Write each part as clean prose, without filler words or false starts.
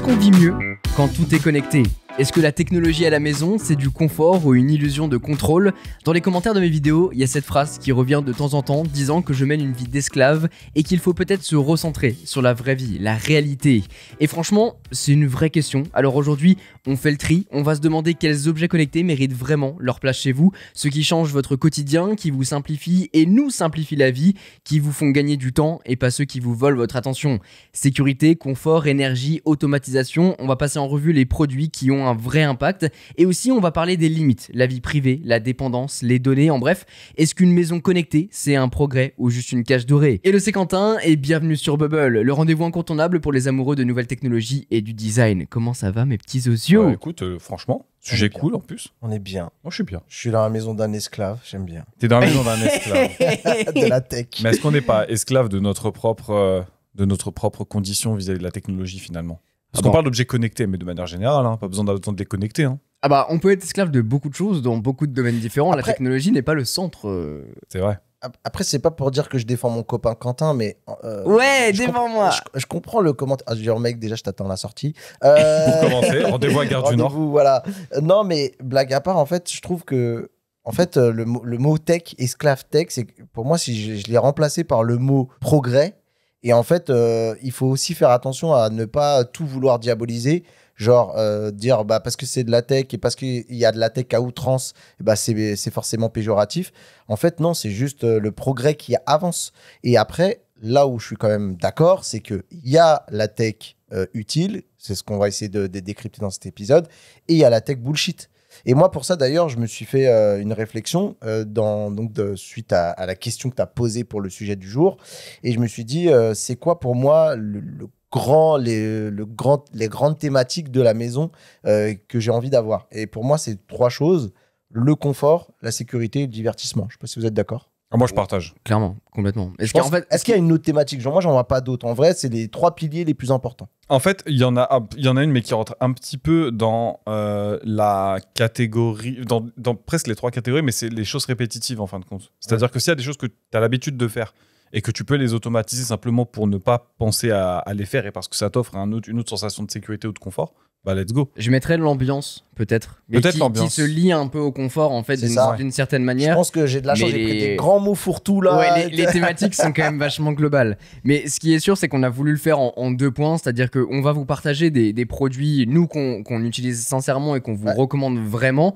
Est-ce qu'on vit mieux quand tout est connecté ? Est-ce que la technologie à la maison, c'est du confort ou une illusion de contrôle ? Dans les commentaires de mes vidéos, il y a cette phrase qui revient de temps en temps disant que je mène une vie d'esclave et qu'il faut peut-être se recentrer sur la vraie vie, la réalité. Et franchement, c'est une vraie question. Alors aujourd'hui, on fait le tri, on va se demander quels objets connectés méritent vraiment leur place chez vous, ceux qui changent votre quotidien, qui vous simplifient et nous simplifient la vie, qui vous font gagner du temps et pas ceux qui vous volent votre attention. Sécurité, confort, énergie, automatisation, on va passer en revue les produits qui ont un vrai impact et aussi on va parler des limites, la vie privée, la dépendance, les données, en bref, est-ce qu'une maison connectée c'est un progrès ou juste une cage dorée ? Hello, c'est Quentin et bienvenue sur Bubble, le rendez-vous incontournable pour les amoureux de nouvelles technologies et du design. Comment ça va mes petits osios ? Écoute, franchement, sujet cool en plus. On est bien. Moi je suis bien. Je suis dans la maison d'un esclave, j'aime bien. T'es dans la maison d'un esclave. De la tech. Mais est-ce qu'on n'est pas esclave de notre propre condition vis-à-vis de la technologie finalement ? Parce qu'on parle d'objets connectés, mais de manière générale, hein, pas besoin d'attendre de les connecter. Hein. Ah bah on peut être esclave de beaucoup de choses dans beaucoup de domaines différents. Après, la technologie n'est pas le centre. C'est vrai. Après, c'est pas pour dire que je défends mon copain Quentin, mais. Ouais, défends-moi. Je comprends le commentaire. Ah, je dis, mec, déjà, je t'attends à la sortie. Pour commencer, rendez-vous à Gare du Nord. Voilà. Non, mais blague à part, en fait, je trouve que. En fait, le mot tech, esclave tech, c'est pour moi, si je l'ai remplacé par le mot progrès. Et en fait, il faut aussi faire attention à ne pas tout vouloir diaboliser. Genre, dire parce que c'est de la tech et parce qu'il y a de la tech à outrance, c'est forcément péjoratif. En fait, non, c'est juste le progrès qui avance. Et après, là où je suis quand même d'accord, c'est qu'il y a la tech utile, c'est ce qu'on va essayer de décrypter dans cet épisode, et il y a la tech bullshit. Et moi, pour ça, d'ailleurs, je me suis fait une réflexion suite à la question que tu as posée pour le sujet du jour. Et je me suis dit, c'est quoi pour moi les grandes thématiques de la maison que j'ai envie d'avoir. Et pour moi, c'est 3 choses: le confort, la sécurité et le divertissement. Je ne sais pas si vous êtes d'accord. Moi, je partage. Clairement, complètement. Est-ce qu'il y a une autre thématique ? Genre, moi, j'en vois pas d'autres. En vrai, c'est les 3 piliers les plus importants. En fait, il y en a une, mais qui rentre un petit peu dans la catégorie, dans presque les 3 catégories, mais c'est les choses répétitives en fin de compte. C'est-à-dire que s'il y a des choses que tu as l'habitude de faire et que tu peux les automatiser simplement pour ne pas penser à les faire et parce que ça t'offre une autre sensation de sécurité ou de confort, bah let's go. Je mettrais l'ambiance, peut-être. Mais qui se lie un peu au confort, en fait, d'une certaine manière. Je pense que j'ai de la chance, j'ai pris des grands mots fourre-tout là. Ouais, les thématiques sont quand même vachement globales. Mais ce qui est sûr, c'est qu'on a voulu le faire en 2 points, c'est-à-dire qu'on va vous partager des produits, nous, qu'on utilise sincèrement et qu'on vous recommande vraiment,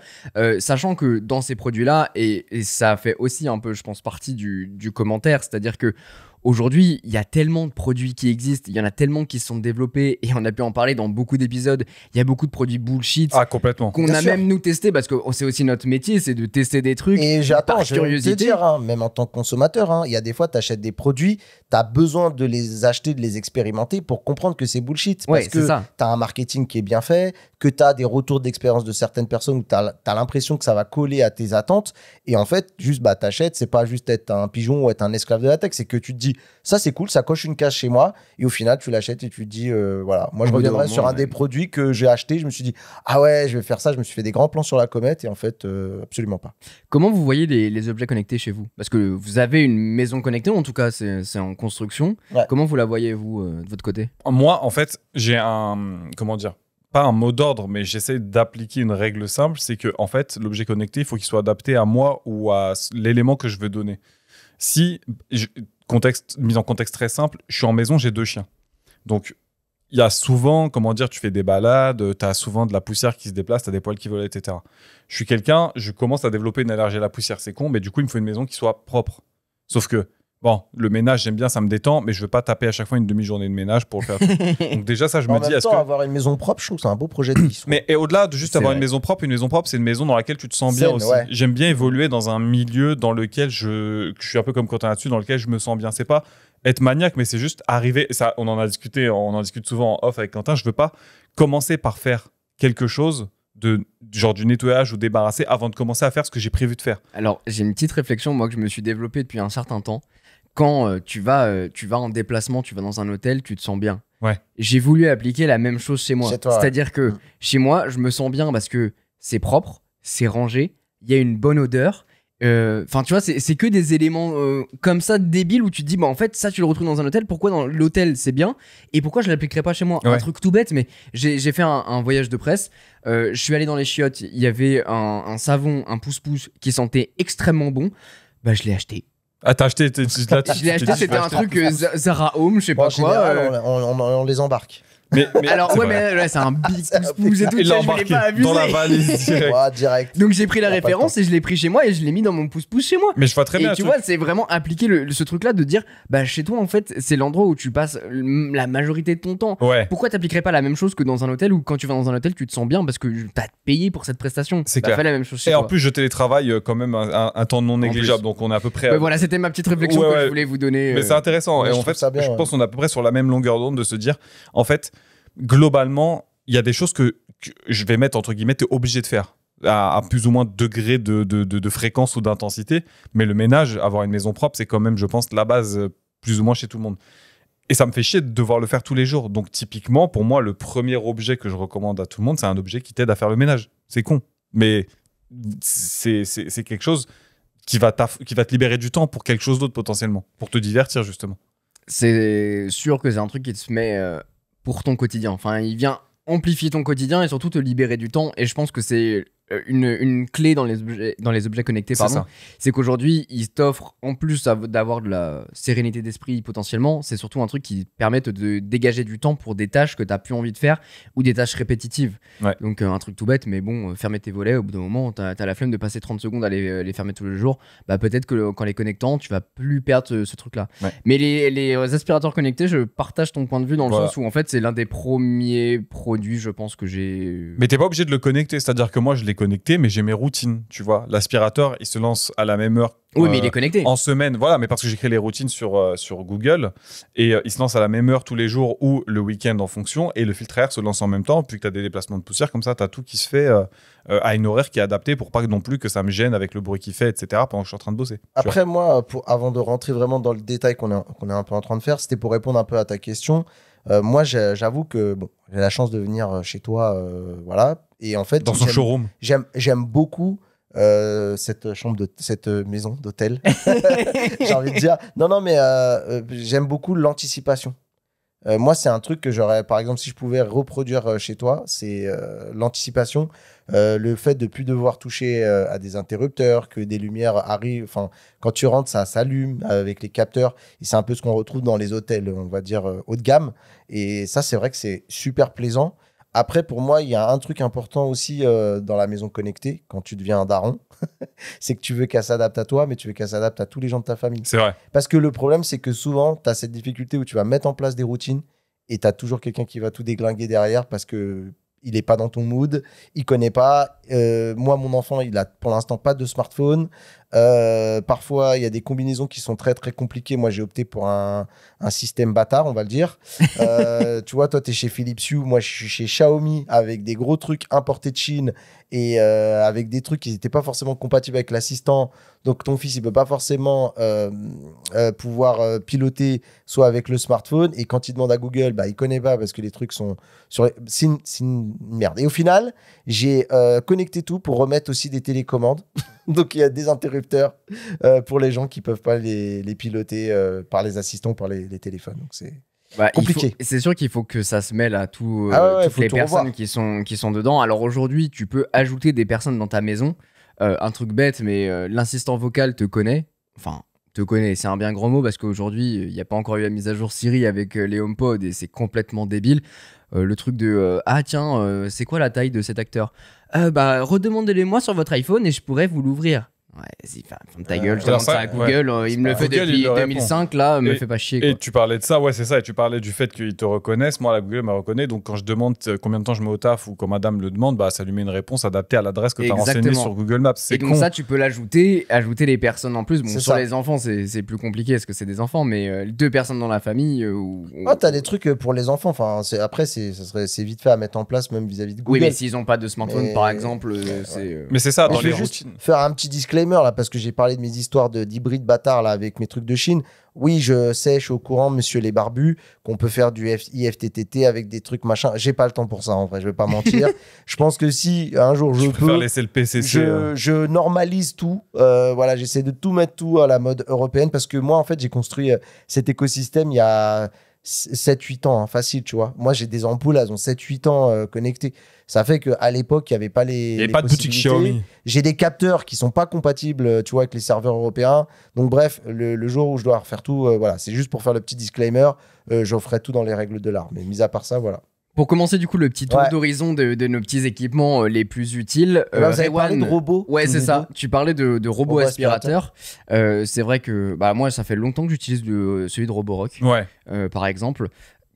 sachant que dans ces produits-là, et ça fait aussi un peu, je pense, partie du commentaire, c'est-à-dire que aujourd'hui, il y a tellement de produits qui existent, il y en a tellement qui sont développés et on a pu en parler dans beaucoup d'épisodes. Il y a beaucoup de produits bullshit complètement. qu'on a même nous testé parce que c'est aussi notre métier, c'est de tester des trucs. Et je vais te dire, même en tant que consommateur, il y a des fois, tu achètes des produits, tu as besoin de les acheter, de les expérimenter pour comprendre que c'est bullshit. Parce que tu as un marketing qui est bien fait, que tu as des retours d'expérience de certaines personnes où tu as l'impression que ça va coller à tes attentes. Et en fait, juste t'achètes, c'est pas juste être un pigeon ou être un esclave de la tech, c'est que tu te dis, ça c'est cool, ça coche une case chez moi, et au final tu l'achètes et tu te dis voilà, moi je reviendrai sur un des produits que j'ai acheté, je me suis dit ah ouais, je vais faire ça, je me suis fait des grands plans sur la comète et en fait absolument pas. Comment vous voyez les objets connectés chez vous ? Parce que vous avez une maison connectée, en tout cas c'est en construction. Comment vous la voyez vous de votre côté ? Moi en fait j'ai pas un mot d'ordre, mais j'essaie d'appliquer une règle simple, c'est que en fait l'objet connecté il faut qu'il soit adapté à moi ou à l'élément que je veux donner. Mise en contexte très simple, je suis en maison, j'ai 2 chiens. Donc, il y a souvent, tu fais des balades, tu as souvent de la poussière qui se déplace, tu as des poils qui volent, etc. Je commence à développer une allergie à la poussière, c'est con, mais du coup, il me faut une maison qui soit propre. Sauf que, le ménage, j'aime bien, ça me détend, mais je veux pas taper à chaque fois une demi-journée de ménage pour le faire. Donc déjà, ça, je me dis... avoir une maison propre, je trouve que c'est un beau projet de vie. Mais au-delà de juste avoir une maison propre, c'est une maison dans laquelle tu te sens bien aussi. Ouais. J'aime bien évoluer dans un milieu dans lequel je suis un peu comme Quentin là-dessus, dans lequel je me sens bien. C'est pas être maniaque, mais c'est juste arriver... Ça, on en discute souvent en off avec Quentin. Je veux pas commencer par faire quelque chose genre du nettoyage ou débarrasser avant de commencer à faire ce que j'ai prévu de faire. Alors, j'ai une petite réflexion, moi, que je me suis développée depuis un certain temps. Quand tu vas en déplacement, tu vas dans un hôtel, tu te sens bien. Ouais. J'ai voulu appliquer la même chose chez moi. C'est-à-dire que chez moi, je me sens bien parce que c'est propre, c'est rangé, il y a une bonne odeur Enfin, tu vois, c'est que des éléments comme ça débiles où tu te dis, bah en fait, ça tu le retrouves dans un hôtel. Pourquoi dans l'hôtel c'est bien et pourquoi je l'appliquerais pas chez moi? Un truc tout bête, mais j'ai fait un voyage de presse. Je suis allé dans les chiottes. Il y avait un savon, un pouce-pouce qui sentait extrêmement bon. Bah, je l'ai acheté. Ah, t'as acheté Je l'ai acheté, c'était un truc Zara Home, je sais pas quoi. On les embarque. Mais alors, ouais, mais là, c'est un big pouce et tout. Il l'a Je voulais embarqué pas abuser. dans la valise direct. Ouais, direct. Donc, j'ai pris la référence et je l'ai pris chez moi et je l'ai mis dans mon pouce-pouce chez moi. Mais je vois très bien. Et tu vois, c'est vraiment appliquer ce truc-là de dire, bah, chez toi, en fait, c'est l'endroit où tu passes la majorité de ton temps. Ouais. Pourquoi t'appliquerais pas la même chose que dans un hôtel où quand tu vas dans un hôtel, tu te sens bien parce que t'as payé pour cette prestation. C'est T'as clair. fait la même chose chez Et toi. en plus, je télétravaille quand même un temps non négligeable. Donc, on est à peu près. Voilà, c'était ma petite réflexion que je voulais vous donner. Mais c'est intéressant. Ouais, et je en trouve fait, ça bien, je pense qu'on est à peu près sur la même longueur d'onde de se dire, en fait, globalement, il y a des choses que je vais mettre entre guillemets, t'es obligé de faire à plus ou moins degré de fréquence ou d'intensité. Mais le ménage, avoir une maison propre, c'est quand même, je pense, la base plus ou moins chez tout le monde. Et ça me fait chier de devoir le faire tous les jours. Donc, typiquement, pour moi, le premier objet que je recommande à tout le monde, c'est un objet qui t'aide à faire le ménage. C'est con. Mais c'est quelque chose qui va te libérer du temps pour quelque chose d'autre potentiellement. Pour te divertir, justement. C'est sûr que c'est un truc qui te se met pour ton quotidien. Enfin, il vient amplifier ton quotidien et surtout te libérer du temps. Et je pense que c'est une clé dans les objets connectés, c'est qu'aujourd'hui, ils t'offrent, en plus d'avoir de la sérénité d'esprit potentiellement, c'est surtout un truc qui permet de dégager du temps pour des tâches que tu n'as plus envie de faire ou des tâches répétitives. Ouais. Donc un truc tout bête, mais bon, fermer tes volets, au bout d'un moment, tu as la flemme de passer 30 secondes à les fermer tous les jours. Bah, peut-être que qu'en les connectant, tu vas plus perdre ce truc-là. Ouais. Mais les aspirateurs connectés, je partage ton point de vue dans le sens où en fait, c'est l'un des premiers produits, je pense, que j'ai... Mais t'es pas obligé de le connecter, c'est-à-dire que moi, je l'ai connecté, mais j'ai mes routines, tu vois. L'aspirateur, il se lance à la même heure. Oui, mais il est connecté. En semaine, voilà, mais parce que j'ai créé les routines sur Google, et il se lance à la même heure tous les jours ou le week-end en fonction, et le filtre à air se lance en même temps, puis que tu as des déplacements de poussière, comme ça, tu as tout qui se fait à une horaire qui est adaptée pour pas non plus que ça me gêne avec le bruit qu'il fait, etc., pendant que je suis en train de bosser. Après, moi, avant de rentrer vraiment dans le détail qu'on est un peu en train de faire, c'était pour répondre un peu à ta question. Moi, j'avoue que bon, j'ai la chance de venir chez toi, voilà. Et en fait, dans son showroom. J'aime beaucoup cette maison d'hôtel. J'ai envie de dire. Non, mais j'aime beaucoup l'anticipation. Moi, c'est un truc que j'aurais, par exemple, si je pouvais reproduire chez toi, c'est l'anticipation, le fait de plus devoir toucher à des interrupteurs, que des lumières arrivent. Enfin, quand tu rentres, ça s'allume avec les capteurs. Et c'est un peu ce qu'on retrouve dans les hôtels, on va dire, haut de gamme. Et ça, c'est vrai que c'est super plaisant. Après, pour moi, il y a un truc important aussi dans la maison connectée, quand tu deviens un daron, c'est que tu veux qu'elle s'adapte à toi, mais tu veux qu'elle s'adapte à tous les gens de ta famille. C'est vrai. Parce que le problème, c'est que souvent, tu as cette difficulté où tu vas mettre en place des routines et tu as toujours quelqu'un qui va tout déglinguer derrière parce que il n'est pas dans ton mood, il connaît pas. Moi, mon enfant, il a pour l'instant pas de smartphone. Parfois, il y a des combinaisons qui sont très, très compliquées. Moi, j'ai opté pour un système bâtard, on va le dire. Tu vois, toi, tu es chez Philips Hue. Moi, je suis chez Xiaomi avec des gros trucs importés de Chine et avec des trucs qui n'étaient pas forcément compatibles avec l'assistant. Donc, ton fils, il peut pas forcément pouvoir piloter soit avec le smartphone. Et quand il demande à Google, bah, il connaît pas parce que les trucs sont sur... C'est une merde. Et au final, j'ai connecté tout pour remettre aussi des télécommandes. Donc, il y a des interrupteurs pour les gens qui peuvent pas les piloter par les assistants, par les téléphones. Donc, c'est compliqué. C'est sûr qu'il faut que ça se mêle à toutes les personnes qui sont dedans. Alors, aujourd'hui, tu peux ajouter des personnes dans ta maison. Un truc bête, mais l'assistant vocal te connaît. Enfin, te connaît, c'est un bien grand mot parce qu'aujourd'hui, il n'y a pas encore eu la mise à jour Siri avec les HomePod et c'est complètement débile. Le truc de ah tiens, c'est quoi la taille de cet acteur? Bah redemandez-les-moi sur votre iPhone et je pourrais vous l'ouvrir. Ouais, vas-y, ferme ta gueule, je demande ça à Google, il me le fait depuis 2005, là, me fait pas chier. Quoi. Et tu parlais de ça, ouais, c'est ça, et tu parlais du fait qu'ils te reconnaissent. Moi, la Google me reconnaît, donc quand je demande combien de temps je mets au taf ou quand madame le demande, bah, ça lui met une réponse adaptée à l'adresse que tu as renseignée sur Google Maps. Et donc ça, tu peux ajouter les personnes en plus. Bon, sur les enfants, c'est plus compliqué parce que c'est des enfants, mais 2 personnes dans la famille. T'as des trucs pour les enfants, enfin, après, c'est vite fait à mettre en place, même vis-à-vis de Google. Oui, mais s'ils n'ont pas de smartphone, par exemple, c'est. Mais c'est ça, dans les routines. Faire un petit disclaimer. disclaimer là, parce que j'ai parlé de mes histoires d'hybride bâtard là avec mes trucs de Chine. Oui, je suis au courant, monsieur les barbus, qu'on peut faire du IFTTT avec des trucs machin. J'ai pas le temps pour ça, en vrai, je vais pas mentir. Je pense que si un jour je préfère peux, laisser le PCC. je normalise tout. Voilà, j'essaie de tout mettre tout à la mode européenne parce que moi, en fait, j'ai construit cet écosystème il y a 7-8 ans, hein, facile, tu vois. Moi, j'ai des ampoules, elles ont 7-8 ans connectées. Ça fait qu'à l'époque, il n'y avait pas Il n'y avait pas de boutique Xiaomi. J'ai des capteurs qui sont pas compatibles, tu vois, avec les serveurs européens. Donc, bref, le jour où je dois refaire tout, voilà, c'est juste pour faire le petit disclaimer. Je ferai tout dans les règles de l'art. Mais mis à part ça, voilà. Pour commencer du coup le petit tour d'horizon de nos petits équipements les plus utiles. Là, vous avez parlé de robots. Ouais, c'est ça. Tu parlais de robots aspirateurs. C'est vrai que moi, ça fait longtemps que j'utilise celui de Roborock. Ouais. Par exemple.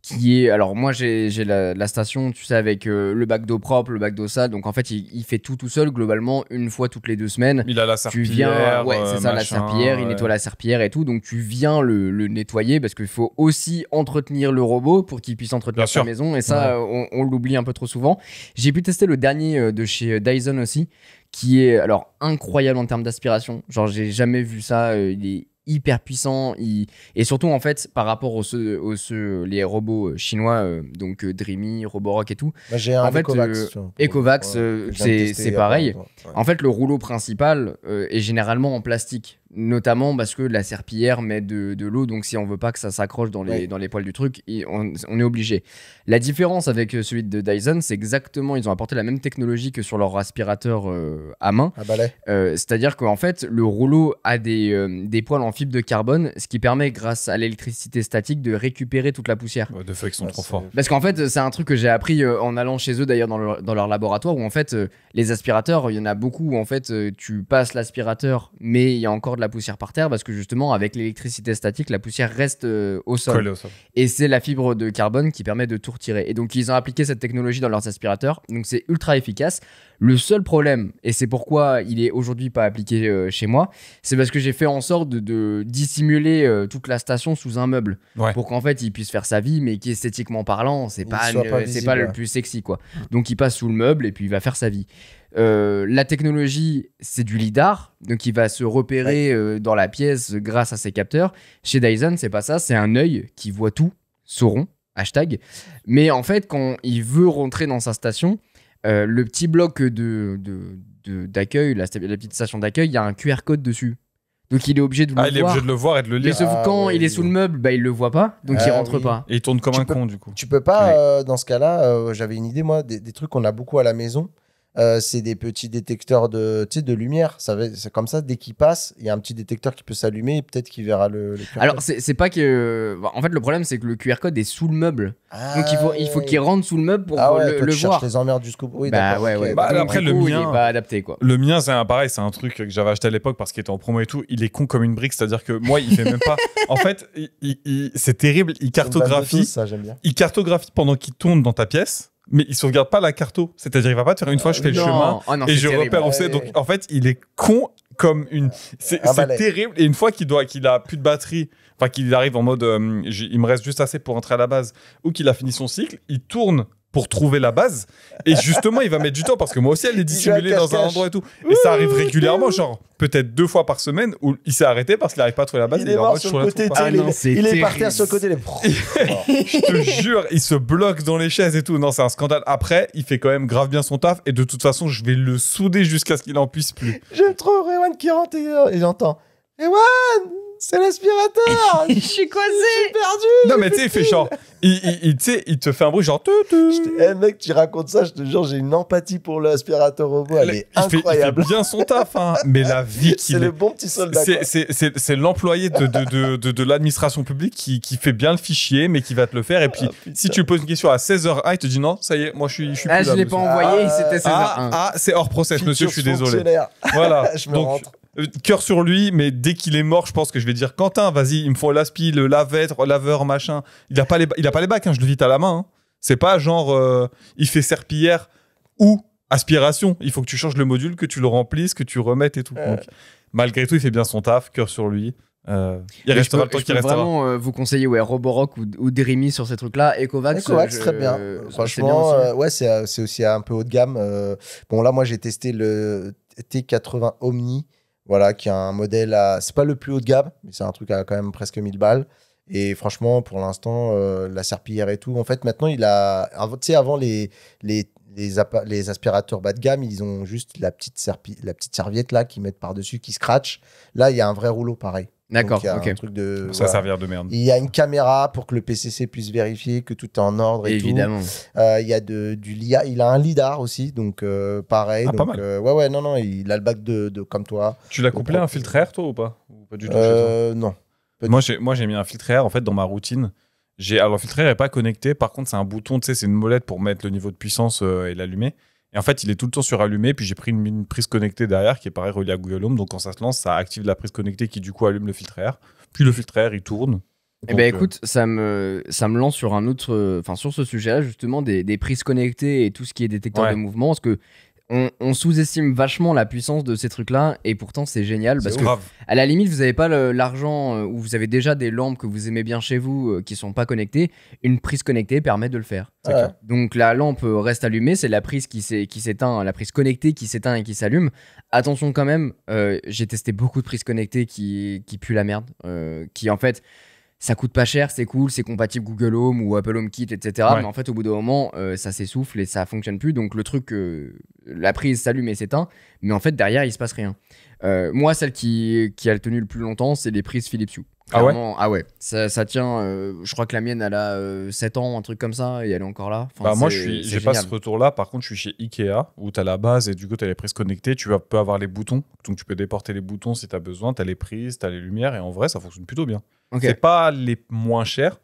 Qui est, alors moi j'ai la station, tu sais, avec le bac d'eau propre, le bac d'eau sale, donc en fait il fait tout seul globalement une fois toutes les 2 semaines. Il a la serpillière, tu viens, c'est ça, la serpillière, il nettoie la serpillière et tout, donc tu viens le nettoyer parce qu'il faut aussi entretenir le robot pour qu'il puisse entretenir sa maison, et ça on l'oublie un peu trop souvent. J'ai pu tester le dernier de chez Dyson aussi, qui est alors incroyable en termes d'aspiration, genre j'ai jamais vu ça, il est hyper puissant et surtout en fait par rapport les robots chinois, donc Dreamy, Roborock et tout. J'ai un en fait, Ecovacs, c'est pareil. En fait, le rouleau principal est généralement en plastique, notamment parce que la serpillière met de l'eau, donc si on veut pas que ça s'accroche dans les poils du truc, on est obligé. La différence avec celui de Dyson, c'est exactement, ils ont apporté la même technologie que sur leur aspirateur à main. À balai. C'est-à-dire qu'en fait, le rouleau a des poils en fibre de carbone, ce qui permet, grâce à l'électricité statique, de récupérer toute la poussière. De fait, ils sont trop forts. Parce qu'en fait, c'est un truc que j'ai appris en allant chez eux, d'ailleurs, dans leur laboratoire, où en fait, les aspirateurs, il y en a beaucoup où en fait, tu passes l'aspirateur, mais il y a encore de la poussière par terre, parce que justement, avec l'électricité statique, la poussière reste au sol. Collé au sol. Et c'est la fibre de carbone qui permet de tout retirer. Et donc, ils ont appliqué cette technologie dans leurs aspirateurs, donc c'est ultra efficace. Le seul problème, et c'est pourquoi il est aujourd'hui pas appliqué chez moi, c'est parce que j'ai fait en sorte de dissimuler toute la station sous un meuble, pour qu'en fait il puisse faire sa vie, mais qui esthétiquement parlant, c'est pas le plus sexy, quoi. Donc il passe sous le meuble et puis il va faire sa vie. La technologie, c'est du lidar, donc il va se repérer dans la pièce grâce à ses capteurs. Chez Dyson, c'est pas ça, c'est un œil qui voit tout, Sauron, hashtag. Mais en fait, quand il veut rentrer dans sa station, le petit bloc d'accueil, la petite station d'accueil, il y a un QR code dessus. Donc il est obligé de le voir. Il est obligé de le voir et de le lire. Mais sauf quand il est sous le meuble, il le voit pas, donc il rentre pas. Et il tourne comme un con, du coup. Tu peux pas, dans ce cas-là, j'avais une idée, moi, des trucs qu'on a beaucoup à la maison. C'est des petits détecteurs de lumière. C'est comme ça, dès qu'il passe, il y a un petit détecteur qui peut s'allumer et peut-être qu'il verra le QR code. Alors, c'est pas que. En fait, le problème, c'est que le QR code est sous le meuble. Donc, il faut qu'il rentre sous le meuble pour le voir. Les emmerdes jusqu'au bout. Oui, après, le mien, il est pas adapté, quoi. Le mien, c'est pareil, c'est un truc que j'avais acheté à l'époque parce qu'il était en promo et tout. Il est con comme une brique, c'est-à-dire que moi, il fait même pas. En fait, c'est terrible. Il cartographie. Ça, j'aime bien. Il cartographie pendant qu'il tourne dans ta pièce. Mais il sauvegarde pas la carto. C'est-à-dire, il va pas te faire une fois, je fais le chemin et je repère où c'est. Donc, en fait, il est con comme une. C'est terrible. Et une fois qu'il a plus de batterie, enfin, qu'il arrive en mode il me reste juste assez pour rentrer à la base, ou qu'il a fini son cycle, il tourne pour trouver la base. Et justement, il va mettre du temps parce que moi aussi, elle est dissimulée dans un endroit et tout. Et ça arrive réguliurement, genre peut-être 2 fois par semaine où il s'est arrêté parce qu'il n'arrive pas à trouver la base. Il est mort sur le côté. Il est par terre sur le côté. Je te jure, il se bloque dans les chaises et tout. Non, c'est un scandale. Après, il fait quand même grave bien son taf et de toute façon, je vais le souder jusqu'à ce qu'il en puisse plus. J'aime trop Rewan qui rentre et j'entends Rewan, c'est l'aspirateur. Je suis coincé. Je suis perdu. Non, mais tu sais, il fait genre. Il te fait un bruit genre. Mec, tu racontes ça, je te jure, j'ai une empathie pour l'aspirateur robot. Elle est incroyable. Il fait bien son taf, hein. Mais la vie qu'il c'est le bon petit soldat. C'est l'employé de l'administration publique qui fait bien le fichier, mais qui va te le faire. Et puis, si tu lui poses une question à 16h01, il te dit non, ça y est, moi je suis plus là. Je l'ai pas envoyé, c'était 16h01. C'est hors process, monsieur, je suis désolé. Voilà. Je me rentre. Cœur sur lui, mais dès qu'il est mort, je pense que je vais dire Quentin, vas-y, il me faut l'aspi, le laveur, machin. Il a pas les bacs, hein, je le vite à la main. Hein. C'est pas genre il fait serpillière ou aspiration. Il faut que tu changes le module, que tu le remplisses, que tu remettes et tout. Donc, malgré tout, il fait bien son taf, cœur sur lui. Il restera le temps qu'il restera. Vraiment vous conseiller Roborock ou Dreamy sur ces trucs-là. Ecovacs, très bien. Franchement, c'est aussi un peu haut de gamme. Bon, là, moi, j'ai testé le T80 Omni. Voilà, qui a un modèle à. C'est pas le plus haut de gamme, mais c'est un truc à quand même presque 1000 balles. Et franchement, pour l'instant, la serpillière et tout, en fait, maintenant, il a. Tu sais, avant, les aspirateurs bas de gamme, ils ont juste la petite serviette là qu'ils mettent par-dessus, qui scratch. Là, il y a un vrai rouleau pareil. D'accord, Donc, il y a ok. un truc de. Ça Voilà. servir de merde. Il y a une caméra pour que le PCC puisse vérifier que tout est en ordre et Évidemment. tout. Il y a du LIDAR. Il a un LIDAR aussi, donc pareil. Ah, donc, pas mal. ouais, non, il a le bac de comme toi. Tu l'as couplé à un filtre air, toi, ou pas? Ou pas du tout chez toi? Non. Moi, j'ai mis un filtre air, en fait, dans ma routine. Alors, le filtre air n'est pas connecté. Par contre, c'est un bouton, tu sais, c'est une molette pour mettre le niveau de puissance et l'allumer. Et en fait, il est tout le temps surallumé. Puis j'ai pris une prise connectée derrière qui est pareil reliée à Google Home. Donc quand ça se lance, ça active la prise connectée qui du coup allume le filtre air. Puis le filtre air, il tourne. Eh ben écoute, ça me lance sur un autre, enfin sur ce sujet-là justement des prises connectées et tout ce qui est détecteur Ouais. de mouvement, parce que on sous-estime vachement la puissance de ces trucs-là et pourtant c'est génial parce que grave. à la limite vous avez pas l'argent ou vous avez déjà des lampes que vous aimez bien chez vous qui sont pas connectées, une prise connectée permet de le faire. C'est clair. Donc la lampe reste allumée, c'est la prise qui s'éteint, la prise connectée qui s'éteint et qui s'allume. Attention quand même, j'ai testé beaucoup de prises connectées qui puent la merde, qui en fait ça coûte pas cher, c'est cool, c'est compatible Google Home ou Apple HomeKit, etc. Ouais. Mais en fait, au bout d'un moment, ça s'essouffle et ça fonctionne plus. Donc le truc, la prise s'allume et s'éteint, mais en fait derrière il se passe rien. Moi, celle qui a tenu le plus longtemps, c'est les prises Philips Hue. Ah ouais Clairement, ah ouais, ça tient. Je crois que la mienne, elle a 7 ans, un truc comme ça, et elle est encore là. Enfin, Bah, moi, c'est j'ai pas génial. ce retour-là. Par contre, je suis chez Ikea où tu as la base et du coup, tu as les prises connectées. Peux avoir les boutons. Donc, tu peux déporter les boutons si tu as besoin. Tu as les prises, tu as les lumières. Et en vrai, ça fonctionne plutôt bien. Ok. C'est pas les moins chers.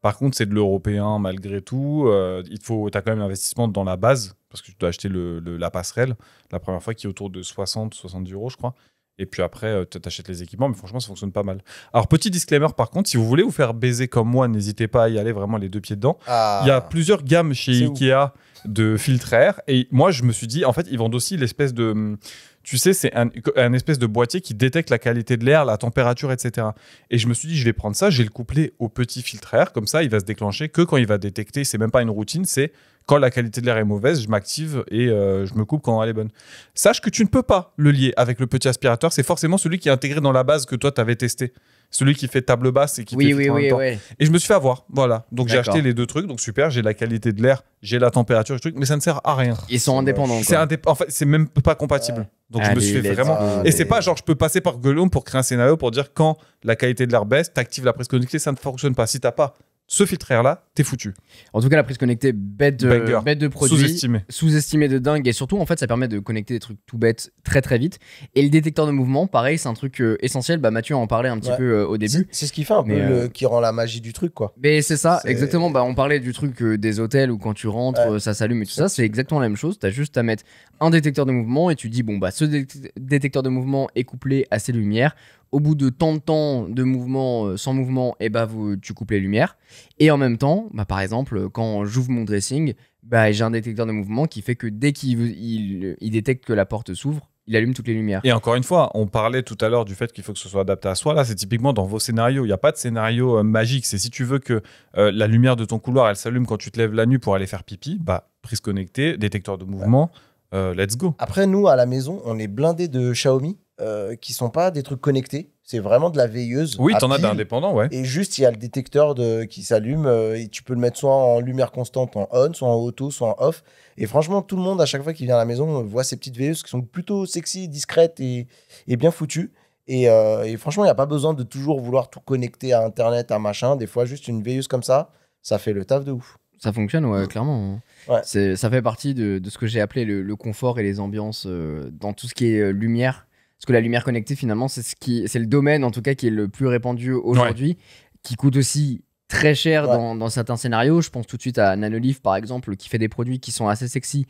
Par contre, c'est de l'européen malgré tout. Tu as quand même l'investissement dans la base parce que tu dois acheter la passerelle la première fois qui est autour de 60-70 euros, je crois. Et puis après, tu achètes les équipements, mais franchement, ça fonctionne pas mal. Alors, petit disclaimer, par contre, si vous voulez vous faire baiser comme moi, n'hésitez pas à y aller vraiment les deux pieds dedans. Ah. Il y a plusieurs gammes chez C'est Ikea de filtres air. Et moi, je me suis dit, en fait, ils vendent aussi l'espèce de... Tu sais, c'est un espèce de boîtier qui détecte la qualité de l'air, la température, etc. Et je me suis dit, je vais prendre ça, je vais le coupler au petit filtre air. Comme ça, il va se déclencher que quand il va détecter. C'est même pas une routine, c'est quand la qualité de l'air est mauvaise, je m'active et je me coupe quand elle est bonne. Sache que tu ne peux pas le lier avec le petit aspirateur. C'est forcément celui qui est intégré dans la base que toi, tu avais testé. Celui qui fait table basse et qui fait filtre en même temps. Oui. Et je me suis fait avoir, voilà. Donc j'ai D'accord. acheté les deux trucs, donc super, j'ai la qualité de l'air, j'ai la température, le truc, mais ça ne sert à rien. Ils sont C'est indépendants. moche. Quoi. En fait, c'est même pas compatible. Ouais. Donc je me suis fait Allez, vraiment. let's go. Et c'est pas genre je peux passer par Google Home pour créer un scénario pour dire quand la qualité de l'air baisse, t'actives la prise connectée, ça ne fonctionne pas. Si t'as pas ce filtre air là, t'es foutu. En tout cas, la prise connectée, bête de produit. Sous-estimé. Sous-estimé de dingue. Et surtout, en fait, ça permet de connecter des trucs tout bêtes très très vite. Et le détecteur de mouvement, pareil, c'est un truc essentiel. Bah, Mathieu en parlait un petit Ouais. peu au début. C'est ce qui fait un peu Mais, qui rend la magie du truc, quoi. Mais c'est ça, C'est- exactement. Bah, on parlait du truc des hôtels où quand tu rentres, Ouais. ça s'allume et tout ça. C'est exactement la même chose. T'as juste à mettre un détecteur de mouvement et tu dis, bon, bah, ce détecteur de mouvement est couplé à ces lumières. Au bout de tant de temps de mouvement, sans mouvement, et bah, tu coupes les lumières. Et en même temps, bah, par exemple, quand j'ouvre mon dressing, bah, j'ai un détecteur de mouvement qui fait que dès qu'il détecte que la porte s'ouvre, il allume toutes les lumières. Et encore une fois, on parlait tout à l'heure du fait qu'il faut que ce soit adapté à soi. Là, c'est typiquement dans vos scénarios. Il n'y a pas de scénario magique. C'est si tu veux que la lumière de ton couloir, elle s'allume quand tu te lèves la nuit pour aller faire pipi, bah, prise connectée, détecteur de mouvement, let's go. Après, nous, à la maison, on est blindés de Xiaomi qui sont pas des trucs connectés. C'est vraiment de la veilleuse. Oui, à t'en as pile. d'indépendants, ouais. Et juste, il y a le détecteur qui s'allume. Et tu peux le mettre soit en lumière constante, en on, soit en auto, soit en off. Et franchement, tout le monde, à chaque fois qu'il vient à la maison, voit ces petites veilleuses qui sont plutôt sexy, discrètes et bien foutues. Et franchement, il n'y a pas besoin de toujours vouloir tout connecter à Internet, à machin. Des fois, juste une veilleuse comme ça fait le taf de ouf. Ça fonctionne, ouais, clairement. Ouais. Ça fait partie de ce que j'ai appelé le confort et les ambiances dans tout ce qui est lumière. Parce que la lumière connectée, finalement, c'est le domaine, en tout cas, qui est le plus répandu aujourd'hui, qui coûte aussi très cher dans certains scénarios. Je pense tout de suite à Nanolive, par exemple, qui fait des produits qui sont assez sexy,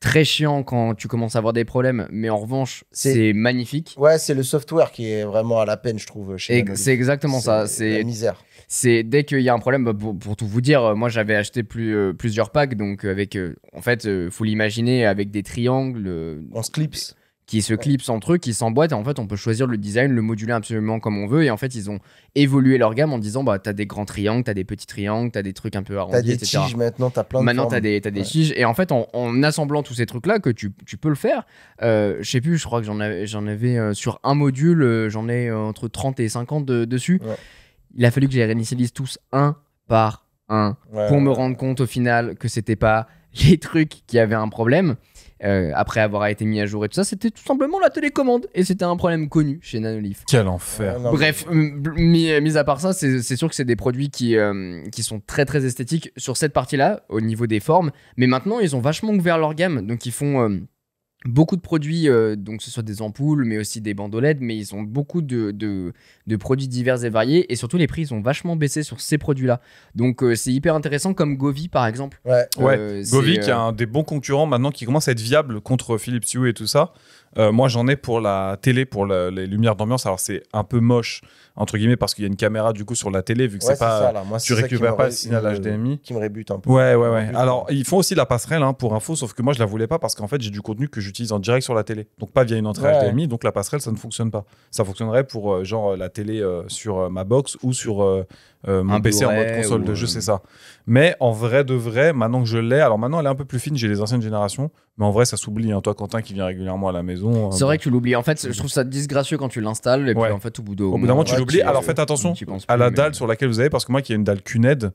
très chiants quand tu commences à avoir des problèmes, mais en revanche, c'est magnifique. Ouais, c'est le software qui est vraiment à la peine, je trouve. Chez Nanolive. C'est exactement ça. C'est la misère. C'est dès qu'il y a un problème, bah, pour tout vous dire, moi j'avais acheté plusieurs packs, donc avec, en fait, faut l'imaginer avec des triangles On se clipse. qui se clipsent entre eux, qui s'emboîtent. Et en fait, on peut choisir le design, le moduler absolument comme on veut. Et en fait, ils ont évolué leur gamme en disant bah, t'as des grands triangles, t'as des petits triangles, t'as des trucs un peu arrondis, T'as des etc. tiges maintenant, t'as plein de Maintenant, formes. t'as des tiges. Et en fait, en assemblant tous ces trucs-là, que tu peux le faire. Je sais plus, je crois que j'en avais sur un module, j'en ai entre 30 et 50 dessus. Ouais. Il a fallu que je les réinitialise tous un par un pour me rendre compte au final que c'était pas les trucs qui avaient un problème. Après avoir été mis à jour et tout ça, c'était tout simplement la télécommande. Et c'était un problème connu chez Nanolith. Quel enfer. Non, Bref, mis à part ça, c'est sûr que c'est des produits qui sont très très esthétiques sur cette partie-là, au niveau des formes. Mais maintenant, ils ont vachement ouvert leur gamme. Donc, ils font beaucoup de produits, donc que ce soit des ampoules, mais aussi des bandes OLED. Mais ils ont beaucoup de produits divers et variés. Et surtout, les prix, ils ont vachement baissé sur ces produits-là. Donc, c'est hyper intéressant, comme Govee, par exemple. Ouais. Govee qui est un des bons concurrents maintenant qui commence à être viable contre Philips Hue et tout ça. Moi, j'en ai pour la télé, pour les lumières d'ambiance. Alors, c'est un peu moche, entre guillemets, parce qu'il y a une caméra du coup sur la télé, vu que c'est pas, ça, là. Moi, tu c'est ça récupères qui pas me- le signal HDMI. Qui me rébute un peu. Ouais. Rébute. Alors, ils font aussi la passerelle pour info, sauf que moi, je la voulais pas parce qu'en fait, j'ai du contenu que j'utilise en direct sur la télé. Donc, pas via une entrée Ouais. HDMI. Donc, la passerelle, ça ne fonctionne pas. Ça fonctionnerait pour genre la télé sur ma box ou sur mon Un PC en mode Blu-ray console ou, de jeu, c'est ça. Mais en vrai de vrai, maintenant que je l'ai, alors maintenant, elle est un peu plus fine, j'ai les anciennes générations. Mais en vrai, ça s'oublie. Toi, Quentin, qui vient régulièrement à la maison. C'est vrai que tu l'oublies. En fait, je trouve ça disgracieux quand tu l'installes. Et puis, Ouais. en fait, au bout d'un moment, tu Ouais, l'oublies. tu- Alors, faites attention tu y penses à plus, la mais- dalle sur laquelle vous avez, parce que moi qui ai une dalle QNED,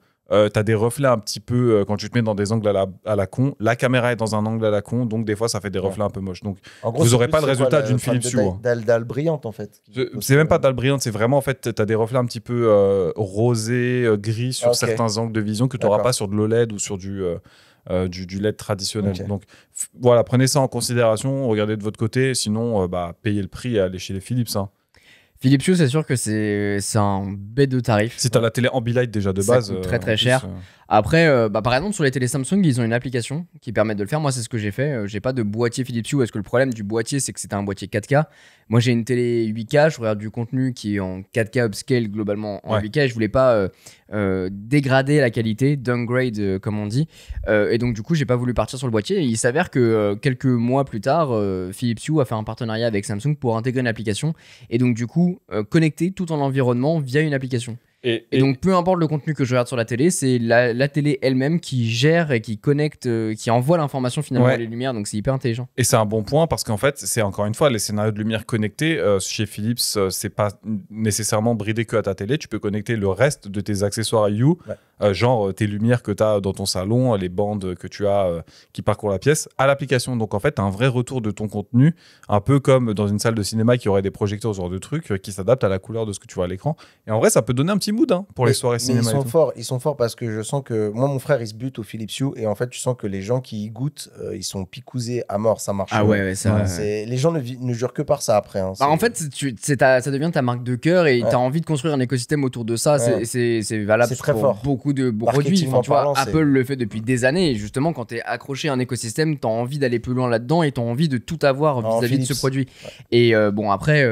t'as des reflets un petit peu quand tu te mets dans des angles à la con. La caméra est dans un angle à la con, donc des fois ça fait des reflets un peu moches. Donc En Vous c'est aurez plus, pas le c'est quoi, résultat la d'une forme Philips de Hue, hein. dalle brillante, en fait. c'est même pas dalle brillante, c'est vraiment en fait t'as des reflets un petit peu rosés, gris sur Ok. certains angles de vision que tu n'auras D'accord. pas sur de l'OLED ou sur du LED traditionnel. Ok. Donc voilà, prenez ça en considération, regardez de votre côté, sinon payez le prix et allez chez les Philips. Philips Hue, c'est sûr que c'est un bête de tarif. Si t'as la télé Ambilight déjà de Ça base, coûte très, en très plus, cher. Après, par exemple, sur les télés Samsung, ils ont une application qui permet de le faire. Moi, c'est ce que j'ai fait. J'ai pas de boîtier Philips Hue parce que le problème du boîtier, c'est que c'était un boîtier 4K. Moi, j'ai une télé 8K. Je regarde du contenu qui est en 4K upscale globalement en Ouais. 8K. Et je voulais pas dégrader la qualité, downgrade comme on dit. Et donc, du coup, j'ai pas voulu partir sur le boîtier. Et il s'avère que quelques mois plus tard, Philips Hue a fait un partenariat avec Samsung pour intégrer une application. Et donc, du coup, connecter tout en environnement via une application. Et donc, peu importe le contenu que je regarde sur la télé, c'est la télé elle-même qui gère et qui connecte, qui envoie l'information finalement Ouais. à les lumières. Donc, c'est hyper intelligent. Et c'est un bon point parce qu'en fait, c'est encore une fois les scénarios de lumière connectés. Chez Philips, c'est pas nécessairement bridé que à ta télé. Tu peux connecter le reste de tes accessoires Hue, genre tes lumières que tu as dans ton salon, les bandes que tu as qui parcourent la pièce, à l'application. Donc en fait, tu as un vrai retour de ton contenu, un peu comme dans une salle de cinéma qui aurait des projecteurs, ce genre de trucs qui s'adaptent à la couleur de ce que tu vois à l'écran. Et en vrai, ça peut donner un petit mood pour les soirées Mais cinéma. ils sont forts parce que je sens que moi, mon frère, il se bute au Philips Hue et en fait, tu sens que les gens qui y goûtent, ils sont picousés à mort, ça marche. ça. Les gens ne jurent que par ça après. Hein. Bah, en fait, ça devient ta marque de cœur et tu as envie de construire un écosystème autour de ça. Ouais. C'est valable C'est très pour fort. beaucoup de produits. Marketingement Tu vois, parlant, c'est- Apple le fait depuis des années. Et justement, quand tu es accroché à un écosystème, tu as envie d'aller plus loin là-dedans et tu as envie de tout avoir En vis-à-vis de ce Philips. produit. Et bon, après,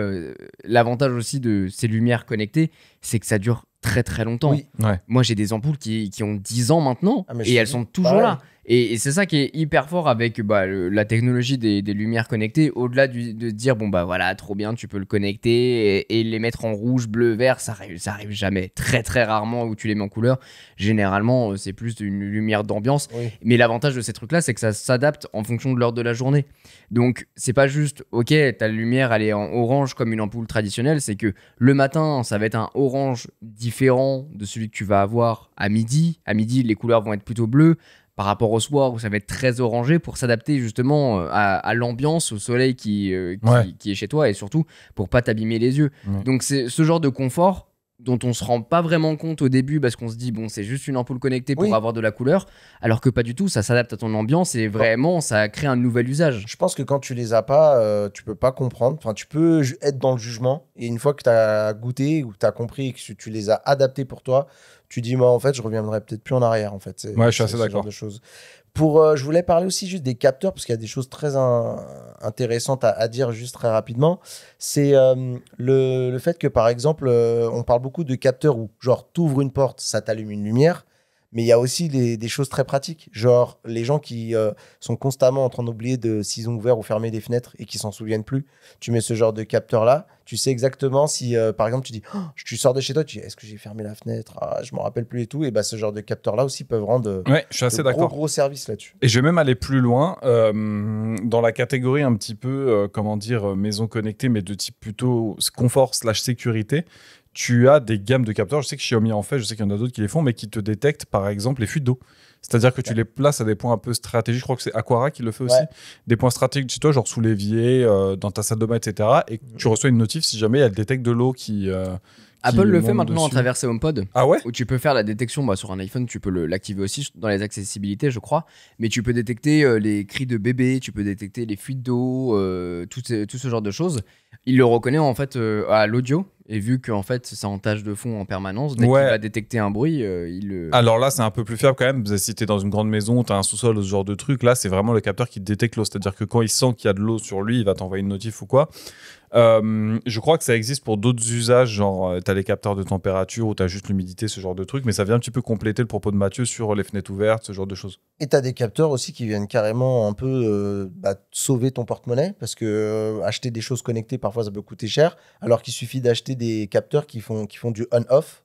l'avantage aussi de ces lumières connectées, c'est que ça dure très très longtemps. Oui. Ouais. Moi, j'ai des ampoules qui ont 10 ans maintenant Ah, mais je et te elles dis, sont toujours pareil. là. Et c'est ça qui est hyper fort avec la technologie des lumières connectées. Au-delà de dire, bon, bah voilà, trop bien, tu peux le connecter et les mettre en rouge, bleu, vert, ça arrive jamais. Très, très rarement où tu les mets en couleur. Généralement, c'est plus une lumière d'ambiance. Oui. Mais l'avantage de ces trucs-là, c'est que ça s'adapte en fonction de l'heure de la journée. Donc, c'est pas juste, ok, ta lumière, elle est en orange comme une ampoule traditionnelle. C'est que le matin, ça va être un orange différent de celui que tu vas avoir à midi. À midi, les couleurs vont être plutôt bleues par rapport au soir où ça va être très orangé pour s'adapter justement à l'ambiance, au soleil qui est chez toi et surtout pour pas t'abîmer les yeux. Ouais. Donc, c'est ce genre de confort dont on se rend pas vraiment compte au début parce qu'on se dit bon c'est juste une ampoule connectée pour Oui. avoir de la couleur alors que pas du tout, ça s'adapte à ton ambiance et vraiment ça crée un nouvel usage. Je pense que quand tu les as pas, tu peux pas comprendre. Enfin, tu peux être dans le jugement et une fois que tu as goûté ou que tu as compris et que tu les as adaptés pour toi, tu dis moi en fait je reviendrai peut-être plus en arrière en fait. Ouais, je suis assez ce genre d'accord. de choses. Je voulais parler aussi juste des capteurs parce qu'il y a des choses très intéressantes à dire juste très rapidement. C'est le fait que par exemple on parle beaucoup de capteurs où genre t'ouvres une porte, ça t'allume une lumière. Mais il y a aussi des choses très pratiques. Genre, les gens qui sont constamment en train d'oublier s'ils ont ouvert ou fermé des fenêtres et qui s'en souviennent plus. Tu mets ce genre de capteur-là. Tu sais exactement si, par exemple, tu dis, tu sors de chez toi, tu dis, est-ce que j'ai fermé la fenêtre? Je m'en rappelle plus et tout. Et bah, ce genre de capteurs-là aussi peuvent rendre Ouais, je suis assez d'accord. gros services là-dessus. Et je vais même aller plus loin dans la catégorie un petit peu, maison connectée, mais de type plutôt confort/sécurité. Tu as des gammes de capteurs. Je sais que Xiaomi en fait, je sais qu'il y en a d'autres qui les font, mais qui te détectent par exemple les fuites d'eau. C'est-à-dire que tu les places à des points un peu stratégiques. Je crois que c'est Aquara qui le fait aussi. Des points stratégiques chez toi, genre sous l'évier, dans ta salle de bain, etc. Et tu reçois une notif si jamais elle détecte de l'eau qui. Apple le fait monte maintenant à dessus. travers ses HomePod. Ah ouais? Où tu peux faire la détection sur un iPhone, tu peux l'activer aussi dans les accessibilités, je crois. Mais tu peux détecter les cris de bébé, tu peux détecter les fuites d'eau, tout ce genre de choses. Il le reconnaît en fait à l'audio. Et vu qu'en fait c'est en tâche de fond en permanence, dès qu'il va détecter un bruit, il le. Alors là, c'est un peu plus fiable quand même. Si t'es dans une grande maison, t'as un sous-sol, ce genre de truc, là, c'est vraiment le capteur qui détecte l'eau. C'est-à-dire que quand il sent qu'il y a de l'eau sur lui, il va t'envoyer une notif ou quoi. Je crois que ça existe pour d'autres usages, genre t'as les capteurs de température ou t'as juste l'humidité, ce genre de truc, mais ça vient un petit peu compléter le propos de Mathieu sur les fenêtres ouvertes, ce genre de choses. Et t'as des capteurs aussi qui viennent carrément un peu sauver ton porte-monnaie, parce que acheter des choses connectées, parfois ça peut coûter cher, alors qu'il suffit d'acheter des capteurs qui font du on-off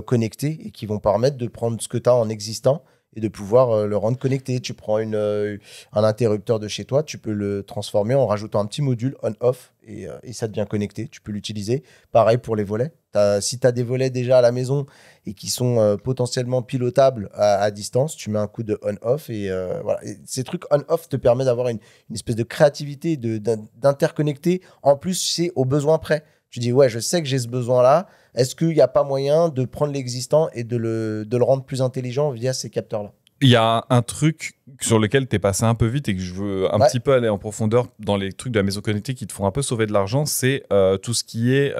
connecté et qui vont permettre de prendre ce que tu as en existant et de pouvoir le rendre connecté. Tu prends un interrupteur de chez toi, tu peux le transformer en rajoutant un petit module on-off et ça devient connecté. Tu peux l'utiliser. Pareil pour les volets. Si tu as des volets déjà à la maison et qui sont potentiellement pilotables à distance, tu mets un coup de on-off et voilà. Et ces trucs on-off te permettent d'avoir une espèce de créativité, d'interconnecter. En plus, c'est au besoin près. Tu dis, ouais, je sais que j'ai ce besoin-là. Est-ce qu'il n'y a pas moyen de prendre l'existant et de le rendre plus intelligent via ces capteurs-là? Il y a un truc sur lequel tu es passé un peu vite et que je veux un petit peu aller en profondeur dans les trucs de la maison connectée qui te font un peu sauver de l'argent, c'est tout ce qui est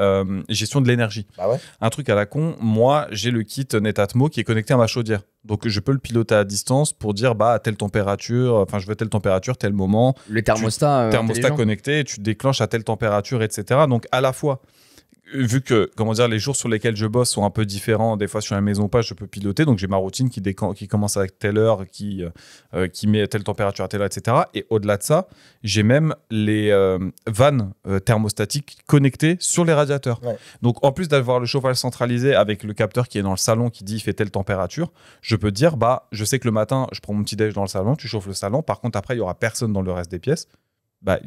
gestion de l'énergie. Bah ouais. Un truc à la con, moi j'ai le kit Netatmo qui est connecté à ma chaudière. Donc je peux le piloter à distance pour dire à telle température, enfin je veux telle température, tel moment. Le thermostat connecté, tu déclenches à telle température, etc. Donc à la fois, vu que les jours sur lesquels je bosse sont un peu différents, des fois sur la maison ou pas, je peux piloter. Donc j'ai ma routine qui commence avec telle heure, qui met telle température à telle heure, etc. Et au-delà de ça, j'ai même les vannes thermostatiques connectées sur les radiateurs. Ouais. Donc en plus d'avoir le chauffage centralisé avec le capteur qui est dans le salon qui dit il fait telle température, je peux dire je sais que le matin je prends mon petit déj dans le salon, tu chauffes le salon. Par contre après il y aura personne dans le reste des pièces.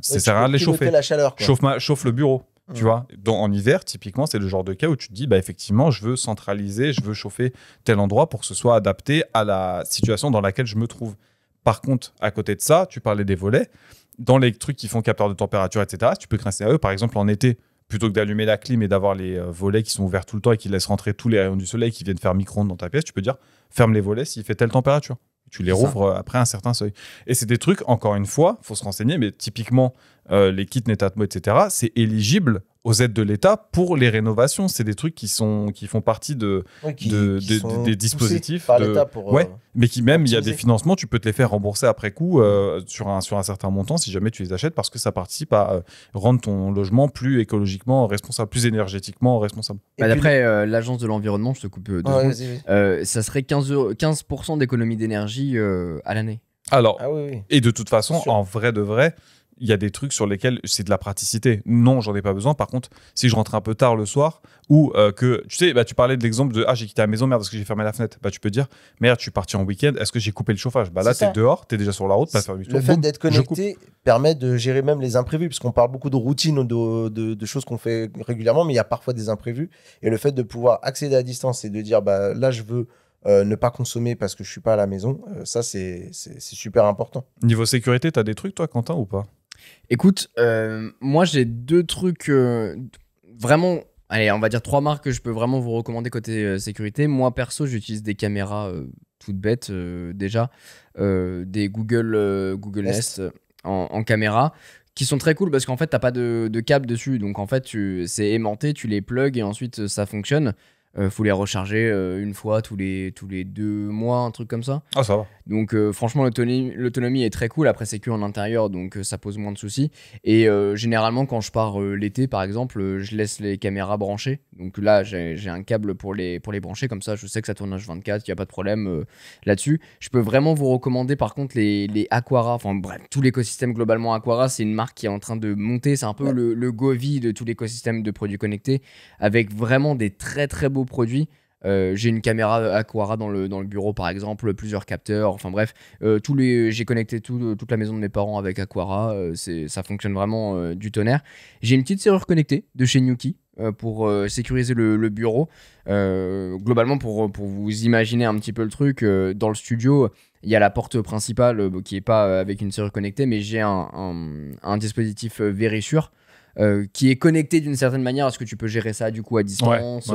Ça sert à rien de les chauffer. La chaleur, quoi. Chauffe le bureau. Tu vois, en hiver, typiquement, c'est le genre de cas où tu te dis, effectivement, je veux centraliser, je veux chauffer tel endroit pour que ce soit adapté à la situation dans laquelle je me trouve. Par contre, à côté de ça, tu parlais des volets. Dans les trucs qui font capteur de température, etc., tu peux grincer à eux. Par exemple, en été, plutôt que d'allumer la clim et d'avoir les volets qui sont ouverts tout le temps et qui laissent rentrer tous les rayons du soleil qui viennent faire micro-ondes dans ta pièce, tu peux dire, ferme les volets s'il fait telle température. Tu les rouvres après un certain seuil. Et c'est des trucs, encore une fois, il faut se renseigner, mais typiquement, les kits Netatmo, etc., c'est éligible aux aides de l'État pour les rénovations. C'est des trucs qui font partie des dispositifs. Par l'État pour, mais qui même, il y a optimiser. des financements, tu peux te les faire rembourser après coup sur un certain montant si jamais tu les achètes parce que ça participe à rendre ton logement plus écologiquement responsable, plus énergétiquement responsable. D'après l'agence de l'environnement, je te coupe 2 secondes, vas-y. ça serait 15% d'économie d'énergie à l'année. Alors, oui. et de toute façon, Sûr. en vrai de vrai, il y a des trucs sur lesquels c'est de la praticité. Non, j'en ai pas besoin. Par contre, si je rentre un peu tard le soir ou que, tu sais, tu parlais de l'exemple de j'ai quitté la maison, merde, parce que j'ai fermé la fenêtre. Tu peux dire, merde, je suis parti en week-end, est-ce que j'ai coupé le chauffage? Là, C'est t'es dehors, t'es déjà sur la route, pas faire du tour. Le fait d'être connecté permet de gérer même les imprévus, puisqu'on parle beaucoup de routine, de choses qu'on fait régulièrement, mais il y a parfois des imprévus. Et le fait de pouvoir accéder à distance et de dire, là, je veux ne pas consommer parce que je suis pas à la maison, ça, c'est super important. Niveau sécurité, t'as des trucs, toi, Quentin, ou pas? Écoute, moi j'ai 2 trucs vraiment, allez, on va dire 3 marques que je peux vraiment vous recommander côté sécurité. Moi perso, j'utilise des caméras toutes bêtes déjà, des Google Nest en caméra qui sont très cool parce qu'en fait t'as pas de câble dessus, donc en fait c'est aimanté, tu les plugs et ensuite ça fonctionne. Faut les recharger une fois tous les 2 mois, un truc comme ça. Ah, ça va. Donc franchement l'autonomie est très cool. Après c'est que en intérieur, donc ça pose moins de soucis. Et généralement quand je pars l'été par exemple, je laisse les caméras branchées. Donc là, j'ai un câble pour les brancher, comme ça, je sais que ça tourne H24, il n'y a pas de problème là-dessus. Je peux vraiment vous recommander, par contre, les Aqara, enfin bref, tout l'écosystème globalement Aqara, c'est une marque qui est en train de monter, c'est un peu le Govi de tout l'écosystème de produits connectés, avec vraiment des très très beaux produits. J'ai une caméra Aqara dans le bureau par exemple, plusieurs capteurs, enfin bref, j'ai connecté toute la maison de mes parents avec Aqara, ça fonctionne vraiment du tonnerre. J'ai une petite serrure connectée de chez Nuki pour sécuriser le bureau. Globalement, pour vous imaginer un petit peu le truc, dans le studio, il y a la porte principale qui n'est pas avec une serrure connectée, mais j'ai un dispositif Verisure qui est connecté d'une certaine manière à ce que tu peux gérer ça du coup à distance,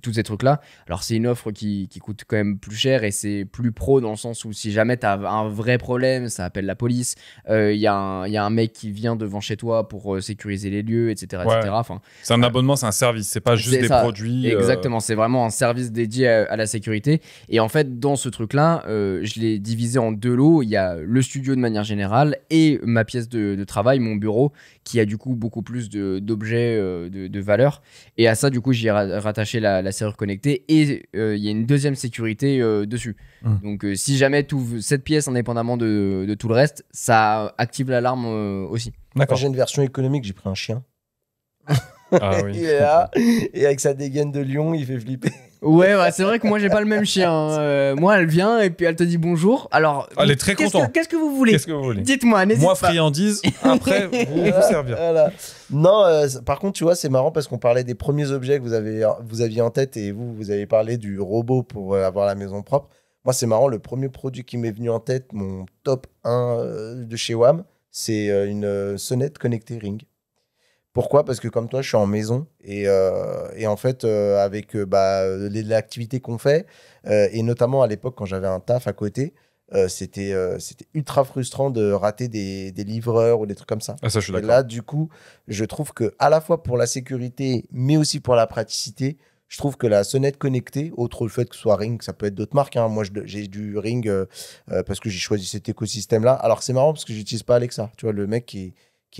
tous ces trucs là. Alors c'est une offre qui coûte quand même plus cher et c'est plus pro dans le sens où si jamais tu as un vrai problème, ça appelle la police, il y a un mec qui vient devant chez toi pour sécuriser les lieux, etc. Enfin, c'est un abonnement, c'est un service, c'est pas juste des produits. Exactement, c'est vraiment un service dédié à la sécurité. Et en fait, dans ce truc là, je l'ai divisé en 2 lots. Il y a le studio de manière générale et ma pièce de travail, mon bureau, qui a du coup beaucoup plus d'objets de valeur. Et à ça, du coup, j'y ai rattaché la serrure connectée et il y a une deuxième sécurité dessus. Donc, si jamais tu ouvres cette pièce indépendamment de tout le reste, ça active l'alarme aussi. D'accord. J'ai une version économique, j'ai pris un chien. Ah oui. Il est là, et avec sa dégaine de lion, il fait flipper. Ouais, c'est vrai que moi j'ai pas le même chien. Moi elle vient et puis elle te dit bonjour. Alors, elle est très contente. Qu'est-ce que vous voulez? Dites-moi, n'hésitez pas. Moi friandise, après vous servir. Voilà. Non, par contre, tu vois, c'est marrant parce qu'on parlait des premiers objets que vous aviez en tête et vous avez parlé du robot pour avoir la maison propre. Moi, c'est marrant, le premier produit qui m'est venu en tête, mon top 1 de chez WAM, c'est une sonnette connectée Ring. Pourquoi ? Parce que comme toi, je suis en maison et en fait, avec l'activité qu'on fait, et notamment à l'époque quand j'avais un taf à côté, c'était ultra frustrant de rater des livreurs ou des trucs comme ça. Ah, ça, je suis d'accord. Et là, du coup, je trouve que à la fois pour la sécurité, mais aussi pour la praticité, je trouve que la sonnette connectée, outre le fait que ce soit Ring, ça peut être d'autres marques. Moi, j'ai du Ring parce que j'ai choisi cet écosystème-là. Alors, c'est marrant parce que j'utilise pas Alexa. Tu vois, le mec qui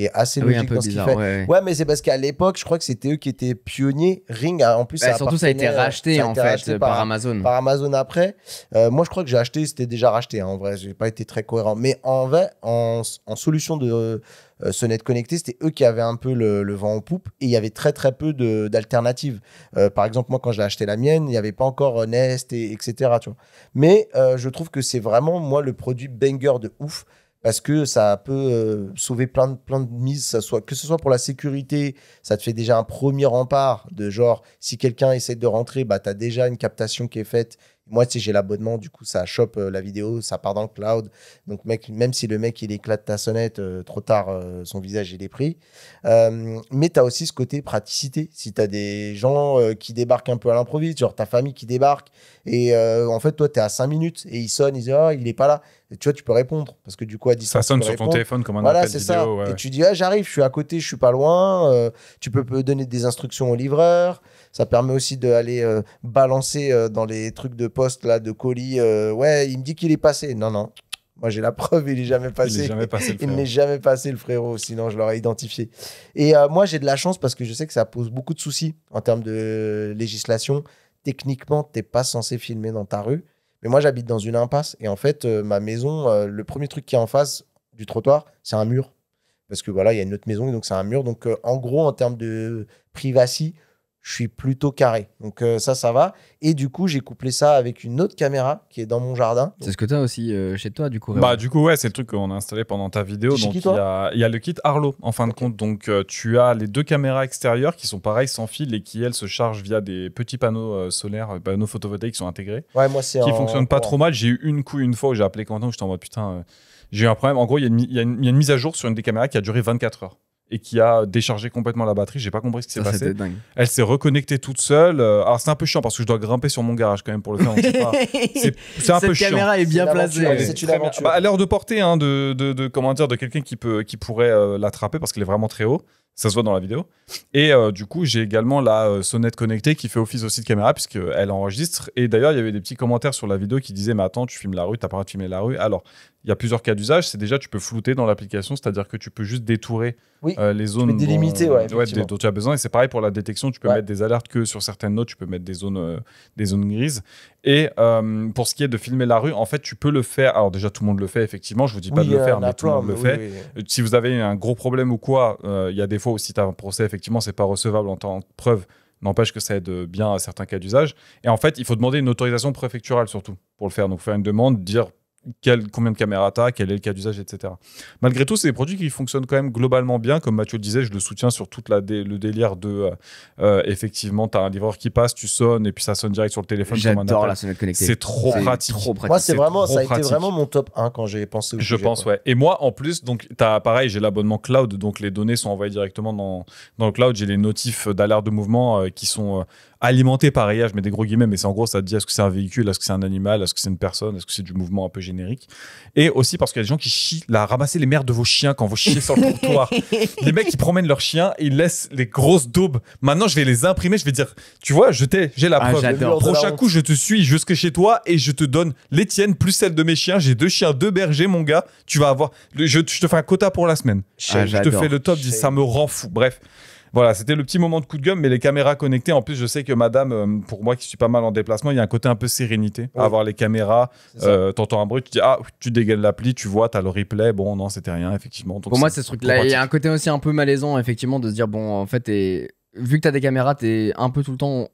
est assez logique dans ce qu'il fait. Ouais, mais c'est parce qu'à l'époque, je crois que c'était eux qui étaient pionniers. Ring, en plus, surtout, ça a été racheté en fait par Amazon. Par Amazon après. Moi, je crois que j'ai acheté, c'était déjà racheté. En vrai, j'ai pas été très cohérent. Mais en vrai, en solution de sonnette connectée, c'était eux qui avaient un peu le vent en poupe et il y avait très très peu d'alternatives. Par exemple, moi, quand j'ai acheté la mienne, il n'y avait pas encore Nest, etc. Tu vois. Mais je trouve que c'est vraiment, moi, le produit banger de ouf. Parce que ça peut sauver plein de mises, que ce soit pour la sécurité, ça te fait déjà un premier rempart de genre, si quelqu'un essaie de rentrer, bah, tu as déjà une captation qui est faite. Moi, tu sais, j'ai l'abonnement, du coup, ça chope la vidéo, ça part dans le cloud. Donc, mec, même si le mec, il éclate ta sonnette, trop tard, son visage, il est pris. Mais tu as aussi ce côté praticité. Si tu as des gens qui débarquent un peu à l'improviste, genre ta famille qui débarque, et en fait, toi, tu es à 5 minutes, et il sonne, il dit, oh, il est pas là. Et tu vois, tu peux répondre, parce que du coup, à distance, ça sonne sur ton téléphone comme un appel vidéo. Ça. Ouais. Et tu dis, ah, j'arrive, je suis à côté, je suis pas loin. Tu peux donner des instructions au livreur. Ça permet aussi d'aller balancer dans les trucs de poste, là, de colis. Ouais, il me dit qu'il est passé. Non. Moi, j'ai la preuve, il est jamais passé. Il n'est jamais passé, le frérot. Sinon, je l'aurais identifié. Et moi, j'ai de la chance parce que je sais que ça pose beaucoup de soucis en termes de législation. Techniquement, tu n'es pas censé filmer dans ta rue. Mais moi, j'habite dans une impasse. Et en fait, ma maison, le premier truc qui est en face du trottoir, c'est un mur. Parce que voilà, il y a une autre maison, donc c'est un mur. Donc, en gros, en termes de privacy, je suis plutôt carré. Donc ça va. Et du coup, j'ai couplé ça avec une autre caméra qui est dans mon jardin. C'est ce que tu as aussi chez toi, du coup. Bah, du coup, ouais, c'est le truc qu'on a installé pendant ta vidéo. Donc, il y a le kit Arlo, en fin de compte. Donc, tu as les 2 caméras extérieures qui sont pareilles sans fil et qui, elles, se chargent via des petits panneaux solaires, panneaux photovoltaïques qui sont intégrés. Ouais, moi, c'est qui fonctionnent pas trop mal. J'ai eu une fois où j'ai appelé Quentin où j'étais en mode putain, j'ai eu un problème. En gros, il y a une mise à jour sur une des caméras qui a duré 24 heures. Et qui a déchargé complètement la batterie. J'ai pas compris ce qui s'est passé. Dingue. Elle s'est reconnectée toute seule. Alors c'est un peu chiant parce que je dois grimper sur mon garage quand même pour le faire. C'est un peu chiant. Cette caméra est bien placée. À l'heure de portée de quelqu'un qui pourrait l'attraper parce qu'elle est vraiment très haut. Ça se voit dans la vidéo. Et du coup, j'ai également la sonnette connectée qui fait office aussi de caméra puisqu'elle enregistre. Et d'ailleurs, il y avait des petits commentaires sur la vidéo qui disaient « Mais attends, tu filmes la rue, t'as pas le droit de filmer la rue. » Alors, il y a plusieurs cas d'usage. C'est déjà, tu peux flouter dans l'application, c'est-à-dire que tu peux juste détourer les zones délimiter, dont tu as besoin. Et c'est pareil pour la détection. Tu peux mettre des alertes que sur certaines notes, tu peux mettre des zones grises. Et pour ce qui est de filmer la rue, en fait, tu peux le faire. Alors déjà, tout le monde le fait, effectivement. Je vous dis pas de le faire, mais tout le monde le fait. Si vous avez un gros problème ou quoi, il y a des fois où si tu as un procès, effectivement, c'est pas recevable en tant que preuve. N'empêche que ça aide bien à certains cas d'usage. Et en fait, il faut demander une autorisation préfecturale surtout pour le faire. Donc, faire une demande, dire combien de caméras tu as, quel est le cas d'usage, etc. Malgré tout, c'est des produits qui fonctionnent quand même globalement bien. Comme Mathieu le disait, je le soutiens sur tout le délire de effectivement, tu as un livreur qui passe, tu sonnes et puis ça sonne direct sur le téléphone. J'adore la sonnette connectée. C'est trop pratique. Moi, ça a été vraiment mon top 1 quand j'ai pensé au sujet. Je pense, ouais. Et moi, en plus, donc, pareil, j'ai l'abonnement cloud, donc les données sont envoyées directement dans le cloud. J'ai les notifs d'alerte de mouvement qui sont alimentés par IA, je mets des gros guillemets, mais c'est en gros, ça te dit est-ce que c'est un véhicule, est-ce que c'est un animal, est-ce que c'est une personne, est-ce que c'est du mouvement un peu générique. Et aussi parce qu'il y a des gens qui chient, ramasser les merdes de vos chiens quand vous chiez sur le trottoir. Les mecs qui promènent leurs chiens et ils laissent les grosses daubes. Maintenant, je vais les imprimer, je vais dire, tu vois, j'ai la preuve. Prochain coup, je te suis jusque chez toi et je te donne les tiennes plus celles de mes chiens. J'ai 2 chiens, 2 bergers, mon gars. Tu vas avoir, je te fais un quota pour la semaine. Je te fais le top, ça me rend fou. Bref. Voilà, c'était le petit moment de coup de gueule, mais les caméras connectées, en plus, je sais que madame, pour moi qui suis pas mal en déplacement, il y a un côté un peu sérénité à avoir les caméras. T'entends un bruit, tu dis, tu dégaines l'appli, tu vois, t'as le replay. Bon, non, c'était rien, effectivement. Donc, pour moi, c'est ce truc-là. Il y a un côté aussi un peu malaisant, effectivement, de se dire, bon, en fait, vu que t'as des caméras, t'es un peu tout le temps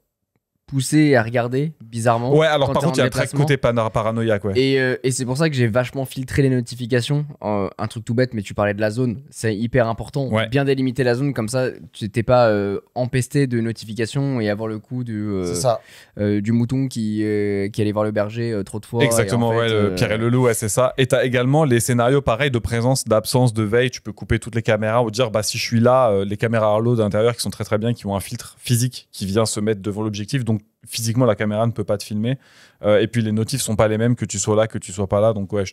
poussé à regarder bizarrement. Ouais, alors par contre, il y a un très côté paranoïaque. Ouais. Et c'est pour ça que j'ai vachement filtré les notifications. Un truc tout bête, mais tu parlais de la zone, c'est hyper important. Ouais. Bien délimiter la zone, comme ça, tu n'es pas empesté de notifications et avoir le coup du mouton qui allait voir le berger trop de fois. Exactement, et en fait, le Pierre et le loup, ouais, c'est ça. Et tu as également les scénarios pareils de présence, d'absence, de veille. Tu peux couper toutes les caméras ou dire, si je suis là, les caméras Arlo d'intérieur qui sont très très bien, qui ont un filtre physique qui vient se mettre devant l'objectif. Donc, physiquement, la caméra ne peut pas te filmer. Et puis, les notifs sont pas les mêmes que tu sois là, que tu sois pas là. Donc, ouais,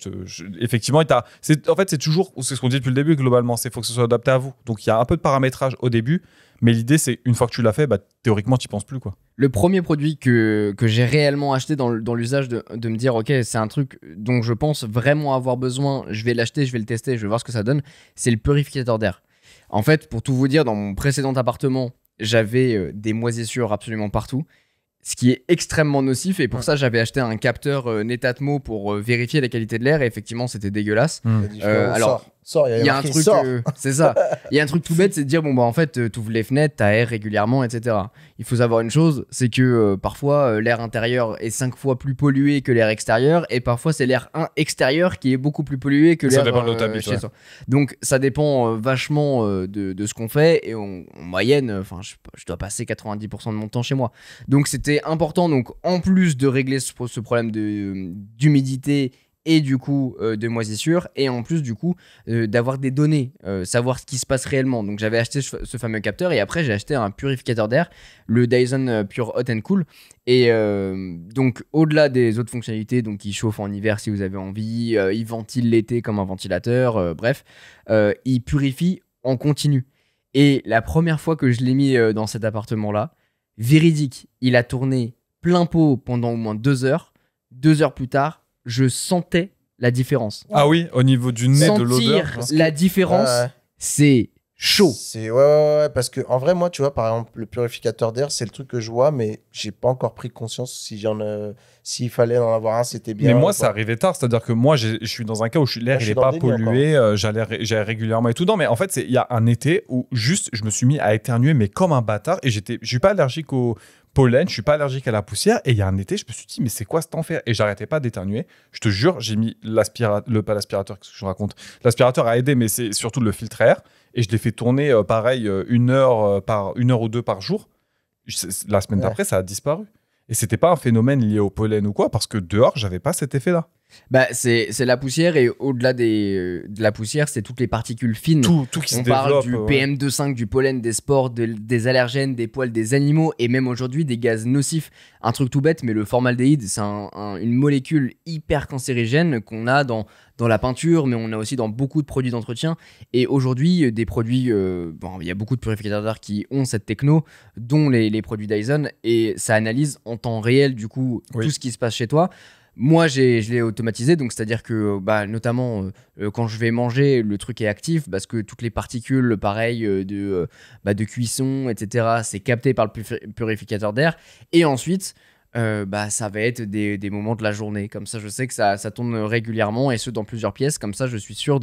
effectivement, en fait, c'est toujours, c'est ce qu'on dit depuis le début, globalement, c'est faut que ce soit adapté à vous. Donc, il y a un peu de paramétrage au début. Mais l'idée, c'est une fois que tu l'as fait, théoriquement, tu n'y penses plus, quoi. Le premier produit que j'ai réellement acheté dans l'usage de me dire, ok, c'est un truc dont je pense vraiment avoir besoin, je vais l'acheter, je vais le tester, je vais voir ce que ça donne, c'est le purificateur d'air. En fait, pour tout vous dire, dans mon précédent appartement, j'avais des moisissures absolument partout, ce qui est extrêmement nocif, et pour ça j'avais acheté un capteur Netatmo pour vérifier la qualité de l'air, et effectivement c'était dégueulasse. Alors il y a un truc, c'est ça, il y a un truc tout bête, c'est de dire en fait t'ouvres les fenêtres, t'as air régulièrement, etc. Il faut savoir une chose, c'est que parfois l'air intérieur est 5 fois plus pollué que l'air extérieur, et parfois c'est l'air extérieur qui est beaucoup plus pollué que l'air chez soi. Donc ça dépend vachement de ce qu'on fait, et en moyenne, je dois passer 90% de mon temps chez moi. Donc c'était important, donc en plus de régler ce problème d'humidité et du coup de moisissure, et en plus du coup d'avoir des données, savoir ce qui se passe réellement. Donc j'avais acheté ce fameux capteur, et après j'ai acheté un purificateur d'air, le Dyson Pure Hot and Cool, et donc au-delà des autres fonctionnalités, donc il chauffe en hiver si vous avez envie, il ventile l'été comme un ventilateur, bref, il purifie en continu. Et la première fois que je l'ai mis dans cet appartement là, véridique, il a tourné plein pot pendant au moins 2 heures. 2 heures plus tard, je sentais la différence. Ah oui, au niveau du nez, de l'odeur. Sentir la différence, c'est chaud. C'est ouais, parce que en vrai, moi, tu vois, par exemple, le purificateur d'air, c'est le truc que je vois, mais j'ai pas encore pris conscience s'il fallait en avoir un, c'était bien. Mais moi, ça arrivait tard, c'est-à-dire que moi, je suis dans un cas où l'air il est pas pollué, j'allais régulièrement et tout. Non, mais en fait, il y a un été où juste, je me suis mis à éternuer, mais comme un bâtard, et je suis pas allergique au pollen, je suis pas allergique à la poussière, et il y a un été, je me suis dit, mais c'est quoi cet enfer? Et j'arrêtais pas d'éternuer. Je te jure, j'ai mis pas l'aspirateur, qu'est-ce que je raconte? L'aspirateur a aidé, mais c'est surtout le filtre à air, et je l'ai fait tourner pareil 1 heure ou 2 par jour. La semaine d'après, ça a disparu. Et c'était pas un phénomène lié au pollen ou quoi, parce que dehors, j'avais pas cet effet-là. Bah, c'est la poussière et au-delà de la poussière, c'est toutes les particules fines. Tout qui se On développe. parle du PM2,5, du pollen, des spores, des allergènes, des poils des animaux et même aujourd'hui des gaz nocifs. Un truc tout bête, mais le formaldéhyde, c'est une molécule hyper cancérigène qu'on a dans la peinture, mais on a aussi dans beaucoup de produits d'entretien. Et aujourd'hui, des produits, il y a beaucoup de purificateurs d'air qui ont cette techno, dont les produits Dyson, et ça analyse en temps réel du coup tout ce qui se passe chez toi. Moi, je l'ai automatisé, donc c'est-à-dire que notamment quand je vais manger, le truc est actif parce que toutes les particules, pareil, de cuisson, etc., c'est capté par le purificateur d'air. Et ensuite, ça va être des moments de la journée. Comme ça, je sais que ça tourne régulièrement et ce, dans plusieurs pièces. Comme ça, je suis sûr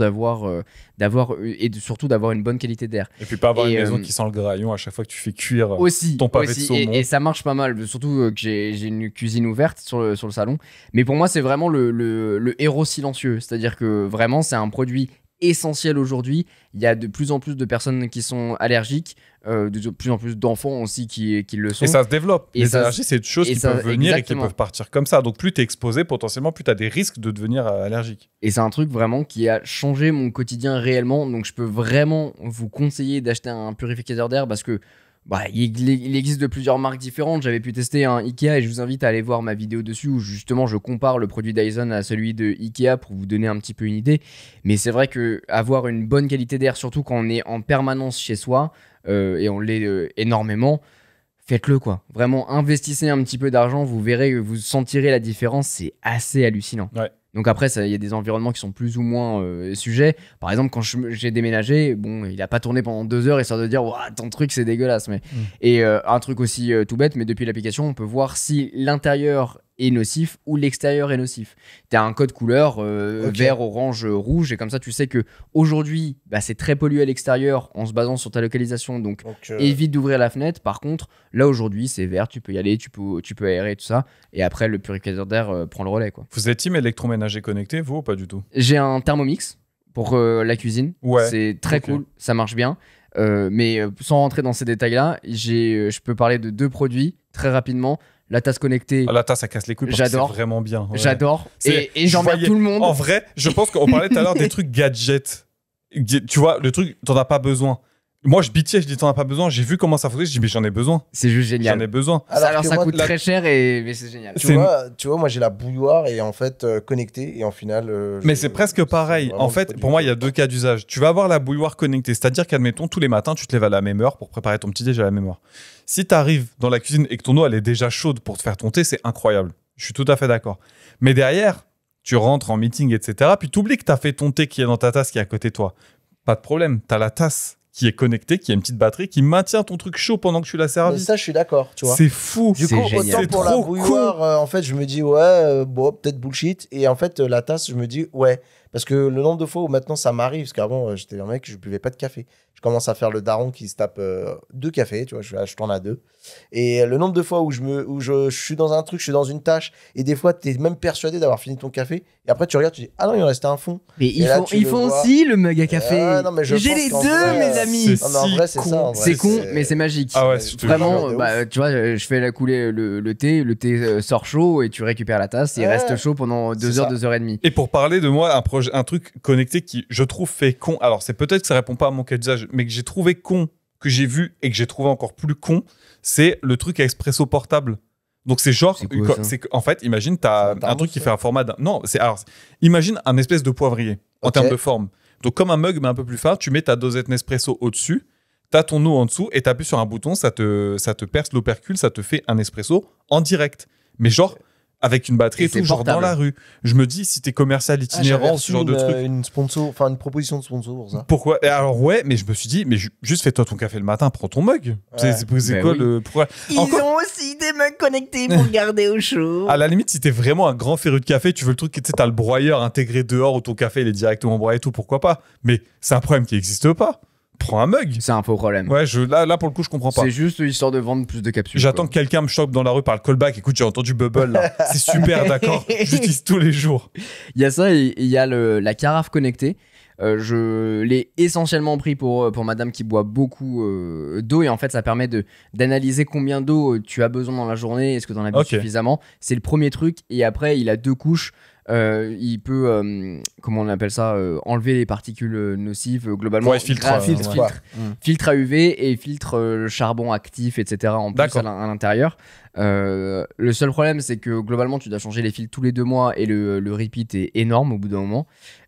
surtout d'avoir une bonne qualité d'air. Et puis pas avoir une maison qui sent le graillon à chaque fois que tu fais cuire ton pavé de saumon. Et ça marche pas mal, surtout que j'ai une cuisine ouverte sur le salon. Mais pour moi, c'est vraiment le héros silencieux. C'est-à-dire que vraiment, c'est un produit essentiel aujourd'hui. Il y a de plus en plus de personnes qui sont allergiques, de plus en plus d'enfants aussi qui le sont. Et ça se développe. Les allergies, c'est des choses qui peuvent venir et qui peuvent partir comme ça. Donc plus tu es exposé, potentiellement, plus tu as des risques de devenir allergique. Et c'est un truc vraiment qui a changé mon quotidien réellement. Donc je peux vraiment vous conseiller d'acheter un purificateur d'air parce que il existe de plusieurs marques différentes. J'avais pu tester un Ikea et je vous invite à aller voir ma vidéo dessus où justement je compare le produit Dyson à celui de Ikea pour vous donner un petit peu une idée. Mais c'est vrai que avoir une bonne qualité d'air, surtout quand on est en permanence chez soi, et on l'est énormément, faites-le quoi. Vraiment, investissez un petit peu d'argent, vous verrez, vous sentirez la différence, c'est assez hallucinant. Ouais. Donc après, il y a des environnements qui sont plus ou moins sujets. Par exemple, quand j'ai déménagé, il n'a pas tourné pendant 2 heures histoire de dire « ton truc, c'est dégueulasse ». Et un truc aussi tout bête, mais depuis l'application, on peut voir si l'intérieur est nocif ou l'extérieur est nocif. Tu as un code couleur vert, orange, rouge, et comme ça, tu sais que aujourd'hui, c'est très pollué à l'extérieur en se basant sur ta localisation. Donc évite d'ouvrir la fenêtre. Par contre, là aujourd'hui, c'est vert, tu peux y aller, tu peux aérer tout ça. Et après, le purificateur d'air prend le relais, quoi. Vous êtes team électroménager connecté, vous, ou pas du tout? J'ai un Thermomix pour la cuisine. Ouais. C'est très cool, ça marche bien. Mais sans rentrer dans ces détails-là, je peux parler de 2 produits très rapidement. La tasse connectée. La tasse, ça casse les couilles parce que c'est vraiment bien. Ouais. J'adore. Et j'emmerde tout le monde. En vrai, je pense qu'on parlait tout à l'heure des trucs gadgets. Tu vois, le truc, t'en as pas besoin. Moi, je bitchais, je dis t'en as pas besoin. J'ai vu comment ça fonctionne, je dis mais j'en ai besoin. C'est juste génial. J'en ai besoin. Alors ça coûte très cher, mais c'est génial. Tu vois, moi j'ai la bouilloire et en fait connectée et en final. Mais c'est presque pareil. En fait, pour moi, il y a 2 cas d'usage. Tu vas avoir la bouilloire connectée, c'est-à-dire qu'admettons tous les matins, tu te lèves à la même heure pour préparer ton petit déj à la même heure. Si tu arrives dans la cuisine et que ton eau elle est déjà chaude pour te faire ton thé, c'est incroyable. Je suis tout à fait d'accord. Mais derrière, tu rentres en meeting, etc. Puis tu oublies que tu as fait ton thé qui est dans ta tasse qui est à côté de toi. Pas de problème, tu as la tasse qui est connectée, qui a une petite batterie, qui maintient ton truc chaud pendant que tu l'as servi. Mais ça, je suis d'accord, tu vois. C'est fou. Du coup, génial. autant pour la bouilloire, en fait, je me dis, peut-être bullshit. Et en fait, la tasse, je me dis, ouais. Parce que le nombre de fois où maintenant ça m'arrive, parce qu'avant, j'étais un mec, je buvais pas de café. Je commence à faire le daron qui se tape 2 cafés, tu vois, je tourne à 2. Et le nombre de fois où je suis dans un truc, je suis dans une tâche, et des fois, tu es même persuadé d'avoir fini ton café, et après, tu regardes, tu dis, ah non, il en restait un fond. Mais ils font aussi le mug à café. Non, mais j'ai les 2, mes amis. Non, mais en vrai, c'est ça. C'est con, mais c'est magique. Ah ouais, vraiment, tu vois, je fais couler le thé sort chaud, et tu récupères la tasse, et il reste chaud pendant 2 heures, 2 heures et demie. Et pour parler de moi, un truc connecté qui, je trouve, fait con. Alors, c'est peut-être que ça répond pas à mon cas d'usage, mais que j'ai trouvé con, que j'ai vu et que j'ai trouvé encore plus con, c'est le truc à espresso portable. Donc, c'est genre, en fait, imagine, t'as un truc qui fait un format d'un. Non, imagine un espèce de poivrier en termes de forme. Donc, comme un mug, mais un peu plus fin, tu mets ta dosette Nespresso au-dessus, t'as ton eau en dessous et t'appuies sur un bouton, ça te perce l'opercule, ça te fait un espresso en direct. Mais genre, avec une batterie et tout, genre dans la rue. Je me dis, si t'es commercial itinérant, ce genre de truc. Une proposition de sponsor pour ça. Pourquoi? Alors, ouais, mais je me suis dit, mais juste fais-toi ton café le matin, prends ton mug. Ouais. C'est quoi le. Pourquoi? Ils ont aussi des mugs connectés pour garder au chaud. À la limite, si t'es vraiment un grand féru de café, tu veux le truc, tu sais, t'as le broyeur intégré dehors où ton café il est directement broyé et tout, pourquoi pas? Mais c'est un problème qui n'existe pas. Prends un mug. C'est un faux problème. Ouais, là pour le coup, je comprends pas. C'est juste histoire de vendre plus de capsules. J'attends que quelqu'un me chope dans la rue par le callback. Écoute, j'ai entendu Bubble là. C'est super, d'accord. J'utilise tous les jours. Il y a ça et il y a la carafe connectée. Je l'ai essentiellement pris pour madame qui boit beaucoup d'eau et en fait ça permet d'analyser combien d'eau tu as besoin dans la journée, est-ce que tu en as bu suffisamment. C'est le premier truc et après il a 2 couches. Il peut, comment on appelle ça, enlever les particules nocives globalement. Ouais, filtre, filtre à UV et filtre le charbon actif, etc. en plus à l'intérieur. Le seul problème, c'est que globalement, tu dois changer les fils tous les 2 mois et le repeat est énorme au bout d'un moment.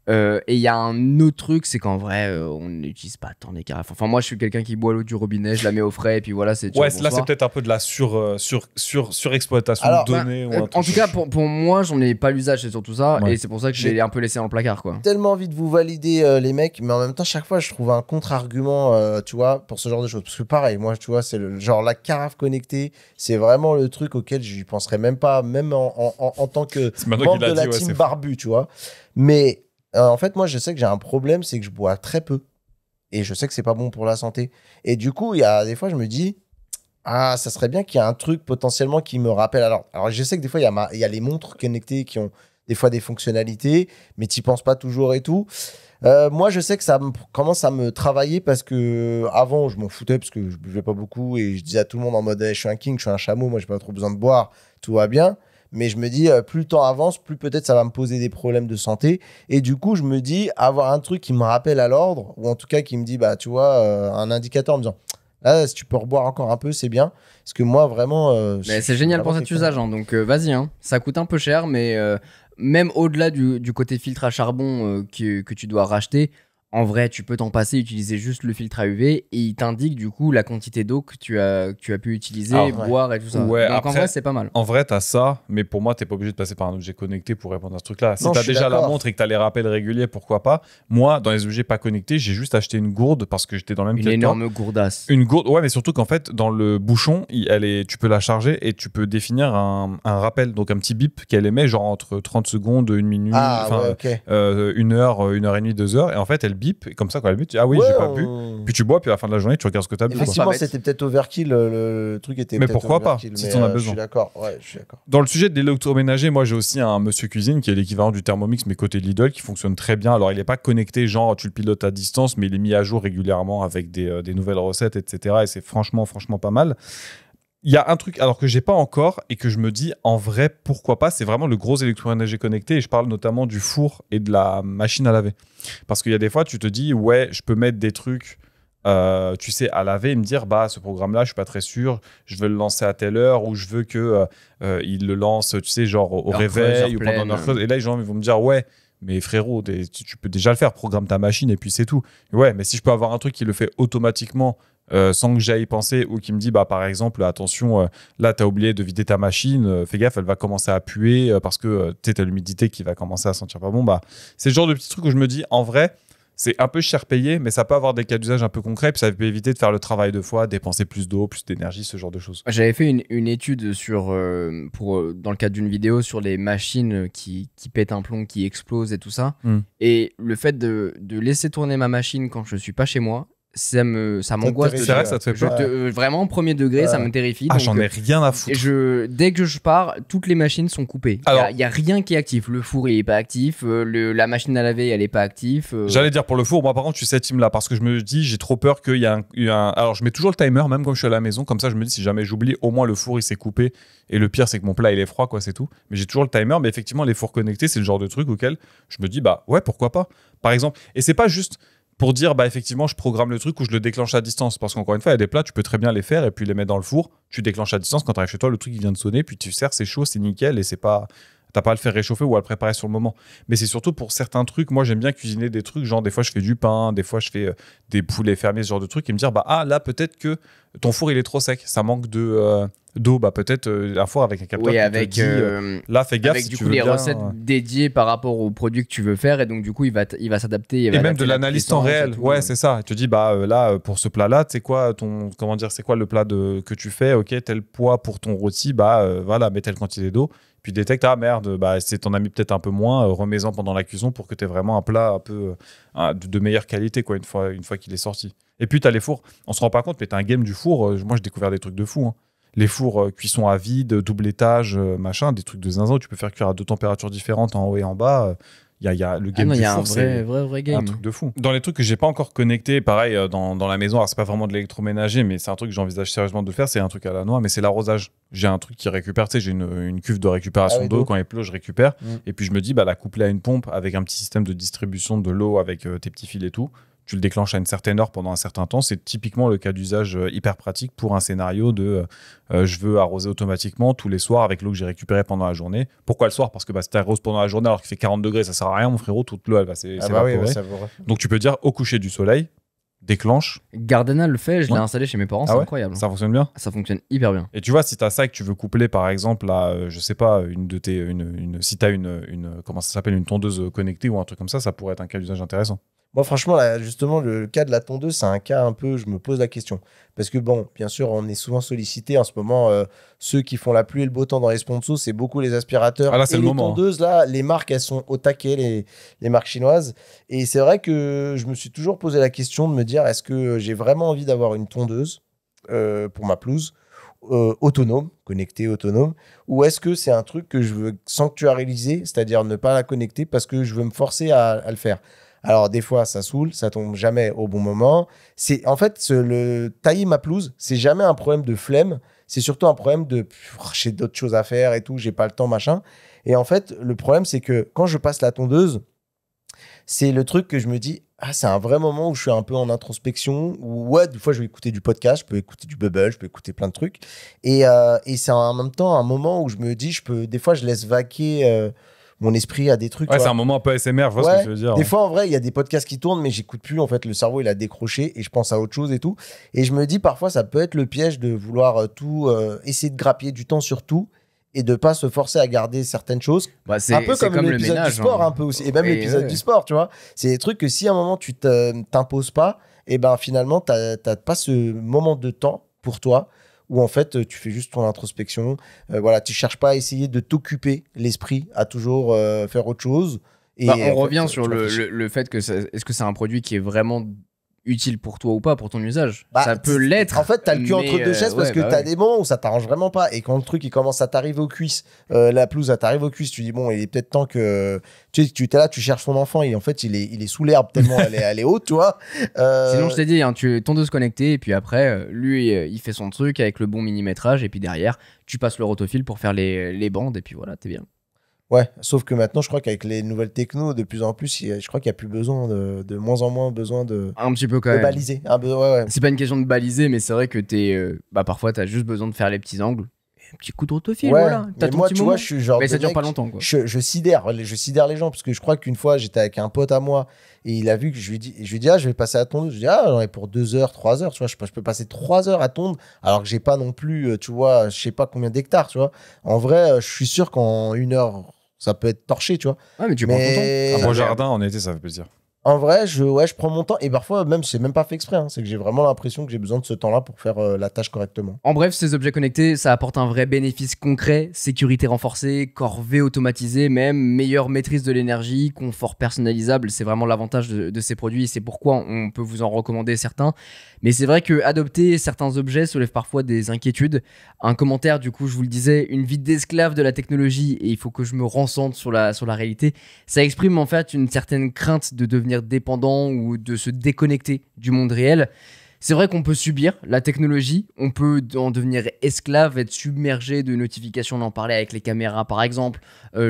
Et il y a un autre truc, c'est qu'en vrai, on n'utilise pas tant des carafes. Enfin, moi, je suis quelqu'un qui boit l'eau du robinet, je la mets au frais, et puis voilà, c'est. Ouais, là, c'est peut-être un peu de la surexploitation de données. En tout cas, pour moi, j'en ai pas l'usage, c'est surtout ça, et c'est pour ça que je l'ai un peu laissé dans le placard, quoi. Tellement envie de vous valider, les mecs, mais en même temps, chaque fois, je trouve un contre-argument, tu vois, pour ce genre de choses. Parce que pareil, moi, tu vois, c'est genre la carafe connectée, c'est vraiment le truc auquel je penserais même pas, même en tant que membre de la team barbu, tu vois. Mais. En fait, moi, je sais que j'ai un problème, c'est que je bois très peu. Et je sais que c'est pas bon pour la santé. Et du coup, il y a des fois, je me dis, ça serait bien qu'il y ait un truc potentiellement qui me rappelle. Alors je sais que des fois, il y a les montres connectées qui ont des fois des fonctionnalités, mais tu n'y penses pas toujours et tout. Moi, je sais que ça commence à me travailler parce que avant, je m'en foutais parce que je buvais pas beaucoup et je disais à tout le monde en mode, je suis un king, je suis un chameau, moi, j'ai pas trop besoin de boire, tout va bien. Mais je me dis, plus le temps avance, plus peut-être ça va me poser des problèmes de santé. Et du coup, je me dis, avoir un truc qui me rappelle à l'ordre, ou en tout cas qui me dit, bah, tu vois, un indicateur en me disant, là, si tu peux reboire encore un peu, c'est bien. Parce que moi, vraiment. Mais c'est génial pour cet usage, hein, donc vas-y. Hein. Ça coûte un peu cher, mais même au-delà du côté filtre à charbon que tu dois racheter, en vrai, tu peux t'en passer, utiliser juste le filtre à UV et il t'indique du coup la quantité d'eau que tu as pu utiliser, boire et tout ça. Ouais, donc après, en vrai, c'est pas mal. En vrai, t'as ça, mais pour moi, t'es pas obligé de passer par un objet connecté pour répondre à ce truc-là. Si t'as déjà la montre et que t'as les rappels réguliers, pourquoi pas. Moi, dans les objets pas connectés, j'ai juste acheté une gourde parce que j'étais dans le même Une énorme gourdasse. Une gourde, ouais, mais surtout qu'en fait, dans le bouchon, tu peux la charger et tu peux définir un rappel, donc un petit bip qu'elle émet, genre entre 30 secondes, 1 minute, 1 heure, 1 heure et demie, 2 heures. Et en fait, elle bip, et comme ça, quand elle bip, tu dis, ah oui, j'ai pas bu. Puis tu bois, puis à la fin de la journée, tu regardes ce que t'as bu. Effectivement, c'était peut-être overkill, le truc était. Mais pourquoi pas, si t'en as besoin. Je suis d'accord. Dans le sujet de l'électroménager, moi, j'ai aussi un Monsieur Cuisine qui est l'équivalent du Thermomix, mais côté Lidl, qui fonctionne très bien. Alors, il n'est pas connecté, genre, tu le pilotes à distance, mais il est mis à jour régulièrement avec des nouvelles recettes, etc. Et c'est franchement pas mal. Il y a un truc alors que j'ai pas encore et que je me dis en vrai pourquoi pas, c'est vraiment le gros électroménager connecté et je parle notamment du four et de la machine à laver. Parce qu'il y a des fois tu te dis ouais je peux mettre des trucs tu sais à laver et me dire bah ce programme là je suis pas très sûr, je veux le lancer à telle heure ou je veux que il le lance tu sais genre au réveil ou pendant une heure creuse et là les gens ils vont me dire ouais mais frérot tu peux déjà le faire, programme ta machine et puis c'est tout. Ouais mais si je peux avoir un truc qui le fait automatiquement sans que j'aille penser ou qui me dit bah par exemple attention là t'as oublié de vider ta machine, fais gaffe elle va commencer à puer parce que t'as l'humidité qui va commencer à sentir pas bon, bah c'est le genre de petits trucs où je me dis en vrai c'est un peu cher payé mais ça peut avoir des cas d'usage un peu concrets puis ça peut éviter de faire le travail 2 fois, dépenser plus d'eau, plus d'énergie, ce genre de choses. J'avais fait une étude sur dans le cadre d'une vidéo sur les machines qui pètent un plomb, qui explosent et tout ça, et le fait de laisser tourner ma machine quand je suis pas chez moi, ça m'angoisse. C'est vrai, ça te fait peur. Vraiment, premier degré, ça me terrifie. Ah, j'en ai rien à foutre. Dès que je pars, toutes les machines sont coupées. Il n'y a rien qui est actif. Le four, il est pas actif. La machine à laver, elle est pas active. J'allais dire pour le four, moi par contre, je suis cette team-là parce que je me dis, j'ai trop peur qu'il y ait un. Alors, je mets toujours le timer, même quand je suis à la maison. Comme ça, je me dis, si jamais j'oublie, au moins le four, il s'est coupé. Et le pire, c'est que mon plat, il est froid, quoi, c'est tout. Mais j'ai toujours le timer. Mais effectivement, les fours connectés, c'est le genre de truc auquel je me dis, bah ouais, pourquoi pas. Par exemple, et c'est pas juste pour dire bah effectivement je programme le truc ou je le déclenche à distance parce qu'encore une fois il y a des plats tu peux très bien les faire et puis les mettre dans le four, tu déclenches à distance quand tu arrives chez toi, le truc il vient de sonner puis tu sers, c'est chaud, c'est nickel et c'est pas t'as pas à le faire réchauffer ou à le préparer sur le moment. Mais c'est surtout pour certains trucs, moi j'aime bien cuisiner des trucs, genre des fois je fais du pain, des fois je fais des poulets fermiers, ce genre de trucs, et me dire bah ah là peut-être que ton four il est trop sec, ça manque d'eau, bah peut-être un four avec un capteur qui te dit là fais gaffe avec si du tu coup veux les bien, recettes dédiées par rapport au produit que tu veux faire et donc du coup il va s'adapter et même de l'analyse temps réel, ouais c'est ça, il te dit bah là pour ce plat là c'est quoi c'est quoi le plat que tu fais, ok tel poids pour ton rôti, bah voilà mets telle quantité d'eau. Puis détecte, ah merde, bah, c'est t'en as mis peut-être un peu moins, remets-en pendant la cuisson pour que tu aies vraiment un plat un peu de meilleure qualité quoi, une fois qu'il est sorti. Et puis tu as les fours, on se rend pas compte, mais tu as un game du four, moi j'ai découvert des trucs de fou. Hein. Les fours cuisson à vide, double étage, machin, des trucs de zinzin où tu peux faire cuire à 2 températures différentes en haut et en bas. le game du y a four, un c'est vrai un game. truc de fou. Dans les trucs que j'ai pas encore connectés, pareil, dans la maison, alors c'est pas vraiment de l'électroménager, mais c'est un truc que j'envisage sérieusement de faire, c'est un truc à la noix, mais c'est l'arrosage. J'ai un truc qui récupère, tu sais, j'ai une cuve de récupération d'eau, quand il pleut, je récupère, et puis je me dis, la coupler à une pompe avec un petit système de distribution de l'eau avec tes petits fils et tout, tu le déclenches à une certaine heure pendant un certain temps, c'est typiquement le cas d'usage hyper pratique pour un scénario de je veux arroser automatiquement tous les soirs avec l'eau que j'ai récupérée pendant la journée. Pourquoi le soir? Parce que si tu arroses pendant la journée alors qu'il fait 40 degrés, ça sert à rien, mon frérot, toute l'eau elle va s'évaporer. Donc tu peux dire au coucher du soleil, déclenche. Gardena le fait, je l'ai installé chez mes parents, c'est incroyable. Ça fonctionne bien? Ça fonctionne hyper bien. Et tu vois, si tu as ça et que tu veux coupler par exemple à, je sais pas, si tu as comment ça s'appelle, une tondeuse connectée ou un truc comme ça pourrait être un cas d'usage intéressant. Moi, franchement, là, justement, le cas de la tondeuse, c'est un cas un peu, je me pose la question. Parce que, bon, bien sûr, on est souvent sollicité en ce moment. Ceux qui font la pluie et le beau temps dans les sponsors, c'est beaucoup les aspirateurs. Là, c'est le moment. Les tondeuses, là, les marques, elles sont au taquet, les marques chinoises. Et c'est vrai que je me suis toujours posé la question de me dire, est-ce que j'ai vraiment envie d'avoir une tondeuse pour ma pelouse autonome, connectée, autonome, ou est-ce que c'est un truc que je veux sanctuariser, c'est-à-dire ne pas la connecter parce que je veux me forcer à le faire. Alors, des fois, ça saoule, ça tombe jamais au bon moment. En fait, le tailler ma pelouse, c'est jamais un problème de flemme. C'est surtout un problème de j'ai d'autres choses à faire et tout, j'ai pas le temps, machin. Et en fait, le problème, c'est que quand je passe la tondeuse, c'est le truc que je me dis, c'est un vrai moment où je suis un peu en introspection, où des fois, je vais écouter du podcast, je peux écouter du Bubble, je peux écouter plein de trucs. Et c'est en même temps un moment où je me dis, des fois, je laisse vaquer mon esprit à des trucs. Ouais, c'est un moment un peu ASMR, je vois ce que tu veux dire. Des fois, en vrai, il y a des podcasts qui tournent, mais j'écoute plus. En fait, le cerveau, il a décroché et je pense à autre chose et tout. Et je me dis, parfois, ça peut être le piège de vouloir essayer de grappiller du temps sur tout et de pas se forcer à garder certaines choses. C'est un peu comme le l'épisode ménage, du sport, un peu aussi. Et même l'épisode du sport, tu vois. C'est des trucs que si à un moment, tu t'imposes pas, et ben finalement, t'as pas ce moment de temps pour toi où en fait tu fais juste ton introspection, tu cherches pas à essayer de t'occuper l'esprit, à toujours faire autre chose. Et on revient sur le fait que est-ce que c'est un produit qui est vraiment utile pour toi ou pas, pour ton usage? Ça peut l'être. En fait, t'as le cul entre deux chaises parce que t'as des moments où ça t'arrange vraiment pas. Et quand le truc il commence à t'arriver aux cuisses, la pelouse t'arrive aux cuisses, tu dis bon, il est peut-être temps que tu es là, tu cherches ton enfant et en fait il est sous l'herbe tellement elle est haute, tu vois. Sinon, je t'ai dit, tu es tondeuse connectée et puis après, lui, il fait son truc avec le bon millimétrage et puis derrière, tu passes le rotofil pour faire les bandes et puis voilà, t'es bien. Ouais, sauf que maintenant, je crois qu'avec les nouvelles techno, de plus en plus, je crois qu'il n'y a plus besoin de moins en moins besoin de un petit peu quand même. Baliser. C'est pas une question de baliser, mais c'est vrai que parfois, t'as juste besoin de faire les petits angles. Un petit coup de rotofil, voilà. Mais moi, tu vois, je suis genre. Mais ça dure pas longtemps, quoi. Je sidère les gens parce que je crois qu'une fois, j'étais avec un pote à moi et il a vu que je lui dis, je vais passer à tondre. Je lui dis, j'en ai pour 2 heures, 3 heures, tu vois. Je peux passer 3 heures à tondre alors que j'ai pas non plus, tu vois, je sais pas combien d'hectares, tu vois. En vrai, je suis sûr qu'en 1 heure, ça peut être torché, tu vois. Ouais, mais tu prends ton temps. Un beau jardin en été, ça fait plaisir. En vrai, je prends mon temps et parfois même c'est même pas fait exprès, c'est que j'ai vraiment l'impression que j'ai besoin de ce temps-là pour faire la tâche correctement. En bref, ces objets connectés, ça apporte un vrai bénéfice concret, sécurité renforcée, corvée automatisée même, meilleure maîtrise de l'énergie, confort personnalisable, c'est vraiment l'avantage de ces produits, c'est pourquoi on peut vous en recommander certains. Mais c'est vrai que adopter certains objets soulève parfois des inquiétudes. Un commentaire, du coup, je vous le disais, une vie d'esclave de la technologie et il faut que je me recentre sur la réalité. Ça exprime en fait une certaine crainte de devenir dépendant ou de se déconnecter du monde réel. C'est vrai qu'on peut subir la technologie, on peut en devenir esclave, être submergé de notifications, on en parlait avec les caméras par exemple,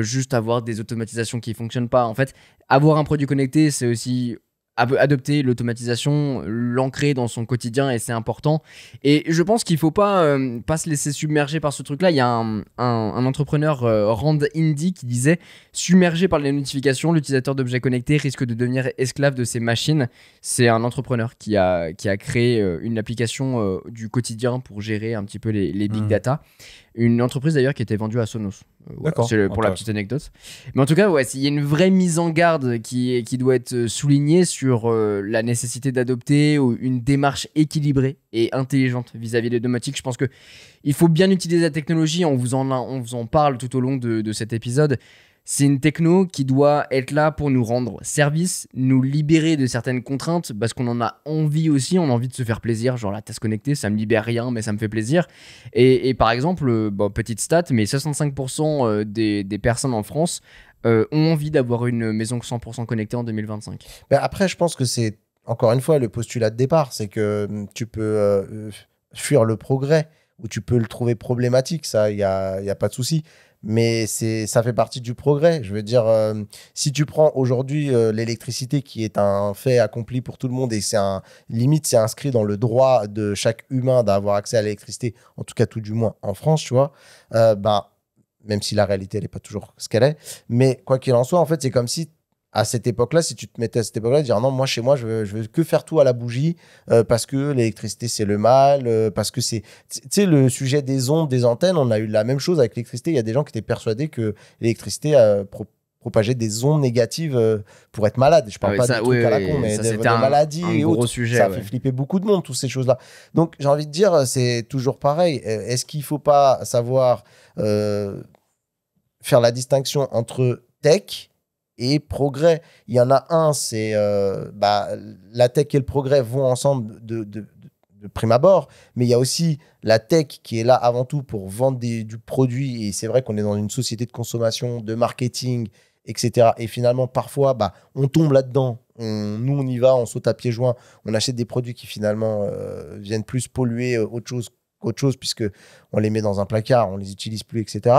juste avoir des automatisations qui ne fonctionnent pas. En fait, avoir un produit connecté, c'est aussi adopter l'automatisation, l'ancrer dans son quotidien et c'est important. Et je pense qu'il faut pas se laisser submerger par ce truc-là. Il y a un entrepreneur, Rand Indy, qui disait « Submergé par les notifications, l'utilisateur d'objets connectés risque de devenir esclave de ses machines ». C'est un entrepreneur qui a créé une application du quotidien pour gérer un petit peu les big data. Une entreprise d'ailleurs qui était vendue à Sonos. D'accord. C'est pour la petite anecdote. Mais en tout cas, il y a une vraie mise en garde qui doit être soulignée sur la nécessité d'adopter une démarche équilibrée et intelligente vis-à-vis des domotiques. Je pense qu'il faut bien utiliser la technologie. On vous en parle tout au long de cet épisode. C'est une techno qui doit être là pour nous rendre service, nous libérer de certaines contraintes parce qu'on en a envie aussi, on a envie de se faire plaisir, genre la tasse connectée, ça me libère rien mais ça me fait plaisir. Et par exemple, petite stat, mais 65% des personnes en France ont envie d'avoir une maison 100% connectée en 2025. Mais après, je pense que c'est, encore une fois, le postulat de départ. C'est que tu peux fuir le progrès ou tu peux le trouver problématique. Ça, il n'y a pas de souci. Mais ça fait partie du progrès. Je veux dire, si tu prends aujourd'hui l'électricité qui est un fait accompli pour tout le monde et limite, c'est inscrit dans le droit de chaque humain d'avoir accès à l'électricité, en tout cas tout du moins en France, tu vois, même si la réalité, elle n'est pas toujours ce qu'elle est. Mais quoi qu'il en soit, en fait, c'est comme si à cette époque-là, si tu te mettais à cette époque-là, dire non, moi chez moi, je veux que faire tout à la bougie parce que l'électricité c'est le mal, parce que c'est, tu sais, le sujet des ondes, des antennes, on a eu la même chose avec l'électricité. Il y a des gens qui étaient persuadés que l'électricité propageait des ondes négatives pour être malade. Je parle pas de trucs à la con, mais des maladies et autres. Sujet, ça a fait flipper beaucoup de monde, toutes ces choses-là. Donc j'ai envie de dire, c'est toujours pareil. Est-ce qu'il faut pas savoir faire la distinction entre tech et progrès? Il y en a un, c'est la tech et le progrès vont ensemble de prime abord, mais il y a aussi la tech qui est là avant tout pour vendre du produit, et c'est vrai qu'on est dans une société de consommation, de marketing, etc. Et finalement, parfois, on tombe là-dedans, nous on y va, on saute à pieds joints, on achète des produits qui finalement viennent plus polluer autre chose, puisque on les met dans un placard, on les utilise plus, etc.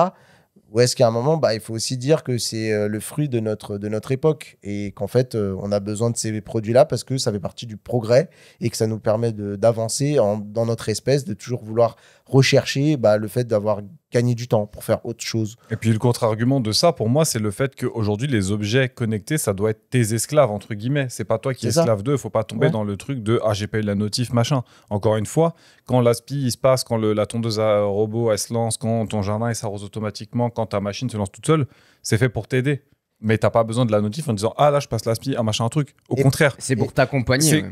Ou est-ce qu'à un moment, il faut aussi dire que c'est le fruit de notre époque et qu'en fait, on a besoin de ces produits-là parce que ça fait partie du progrès et que ça nous permet d'avancer dans notre espèce, de toujours vouloir rechercher le fait d'avoir gagné du temps pour faire autre chose. Et puis le contre-argument de ça, pour moi, c'est le fait qu'aujourd'hui, les objets connectés, ça doit être tes esclaves, entre guillemets. C'est pas toi qui es esclave d'eux. Il faut pas tomber dans le truc de « Ah, j'ai pas eu la notif, machin ». Encore une fois, quand l'aspi, il se passe, quand la tondeuse à robot, elle se lance, quand ton jardin, il s'arrose automatiquement, quand ta machine se lance toute seule, c'est fait pour t'aider. Mais t'as pas besoin de la notif en disant « Ah, là, je passe l'aspi, un machin, un truc ». Au contraire. C'est pour t'accompagner.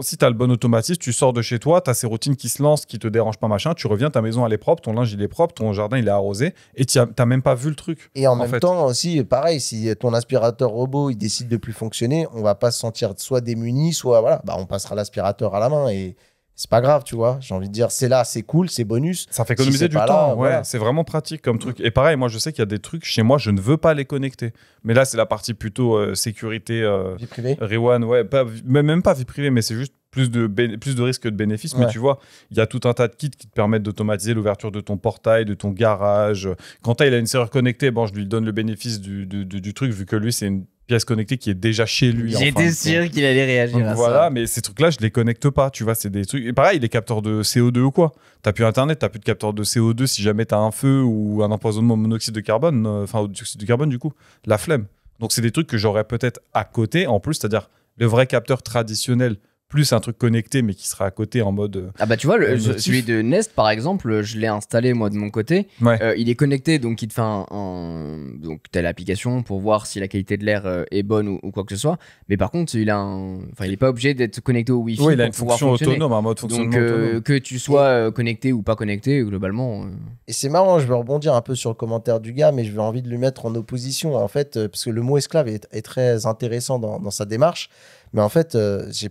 Si t'as le bon automatisme, tu sors de chez toi, t'as ces routines qui se lancent, qui te dérangent pas, machin, tu reviens, ta maison, elle est propre, ton linge, il est propre, ton jardin, il est arrosé, et t'as même pas vu le truc. Et en même temps aussi, pareil, si ton aspirateur robot, il décide de plus fonctionner, on va pas se sentir soit démuni, soit voilà, on passera l'aspirateur à la main et c'est pas grave, tu vois. J'ai envie de dire, c'est là, c'est cool, c'est bonus. Ça fait économiser du temps, là, voilà. C'est vraiment pratique comme truc. Et pareil, moi, je sais qu'il y a des trucs, chez moi, je ne veux pas les connecter. Mais là, c'est la partie plutôt sécurité. Vie privée. Rewan, ouais. Même pas vie privée, mais c'est juste plus de risques que de bénéfices. Ouais. Mais tu vois, il y a tout un tas de kits qui te permettent d'automatiser l'ouverture de ton portail, de ton garage. Quand il a une serrure connectée, je lui donne le bénéfice du truc, vu que lui, c'est une pièce connectée qui est déjà chez lui. J'étais sûr qu'il allait réagir à ça. Voilà, mais ces trucs-là, je les connecte pas. Tu vois, c'est des trucs. Et pareil, les capteurs de CO2 ou quoi. T'as plus Internet, t'as plus de capteurs de CO2 si jamais t'as un feu ou un empoisonnement au monoxyde de carbone, au dioxyde de carbone, du coup, la flemme. Donc, c'est des trucs que j'aurais peut-être à côté, en plus, c'est-à-dire le vrai capteur traditionnel, plus un truc connecté, mais qui sera à côté en mode. Tu vois, celui de Nest, par exemple, je l'ai installé moi de mon côté. Ouais. Il est connecté, donc il te fait donc t'as l'application pour voir si la qualité de l'air est bonne ou quoi que ce soit. Mais par contre, il est pas obligé d'être connecté au Wi-Fi. Oui, il a une fonction autonome, un mode fonctionnement autonome. Donc que tu sois connecté ou pas connecté, globalement. Et c'est marrant, je vais rebondir un peu sur le commentaire du gars, mais je vais envie de lui mettre en opposition, en fait, parce que le mot esclave est très intéressant dans sa démarche. Mais en fait, j'ai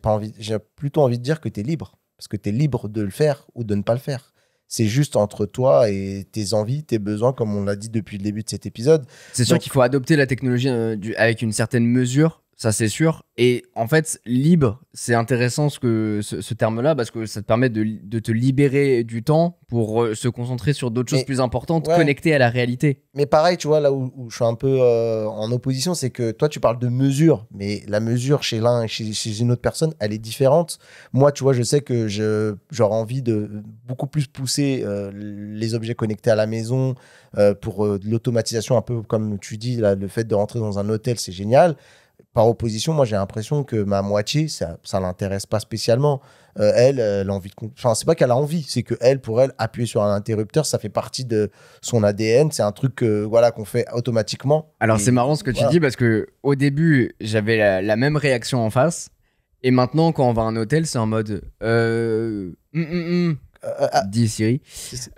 plutôt envie de dire que tu es libre. Parce que tu es libre de le faire ou de ne pas le faire. C'est juste entre toi et tes envies, tes besoins, comme on l'a dit depuis le début de cet épisode. C'est sûr qu'il faut adopter la technologie avec une certaine mesure, ça c'est sûr. Et en fait, libre, c'est intéressant ce terme-là, parce que ça te permet de te libérer du temps pour se concentrer sur d'autres choses plus importantes, connectées à la réalité. Mais pareil, tu vois, là où je suis un peu en opposition, c'est que toi, tu parles de mesure, mais la mesure chez l'un et chez une autre personne, elle est différente. Moi, tu vois, je sais que j'aurais envie de beaucoup plus pousser les objets connectés à la maison pour de l'automatisation, un peu comme tu dis, là, le fait de rentrer dans un hôtel, c'est génial. Par opposition, moi, j'ai l'impression que ma moitié, ça l'intéresse pas spécialement. Elle a envie de... Enfin, c'est pas qu'elle a envie, c'est que elle, pour elle, appuyer sur un interrupteur, ça fait partie de son ADN. C'est un truc qu'on fait automatiquement. Alors, c'est marrant ce que tu dis, parce que au début, j'avais la même réaction en face. Et maintenant, quand on va à un hôtel, c'est en mode... Dis Siri.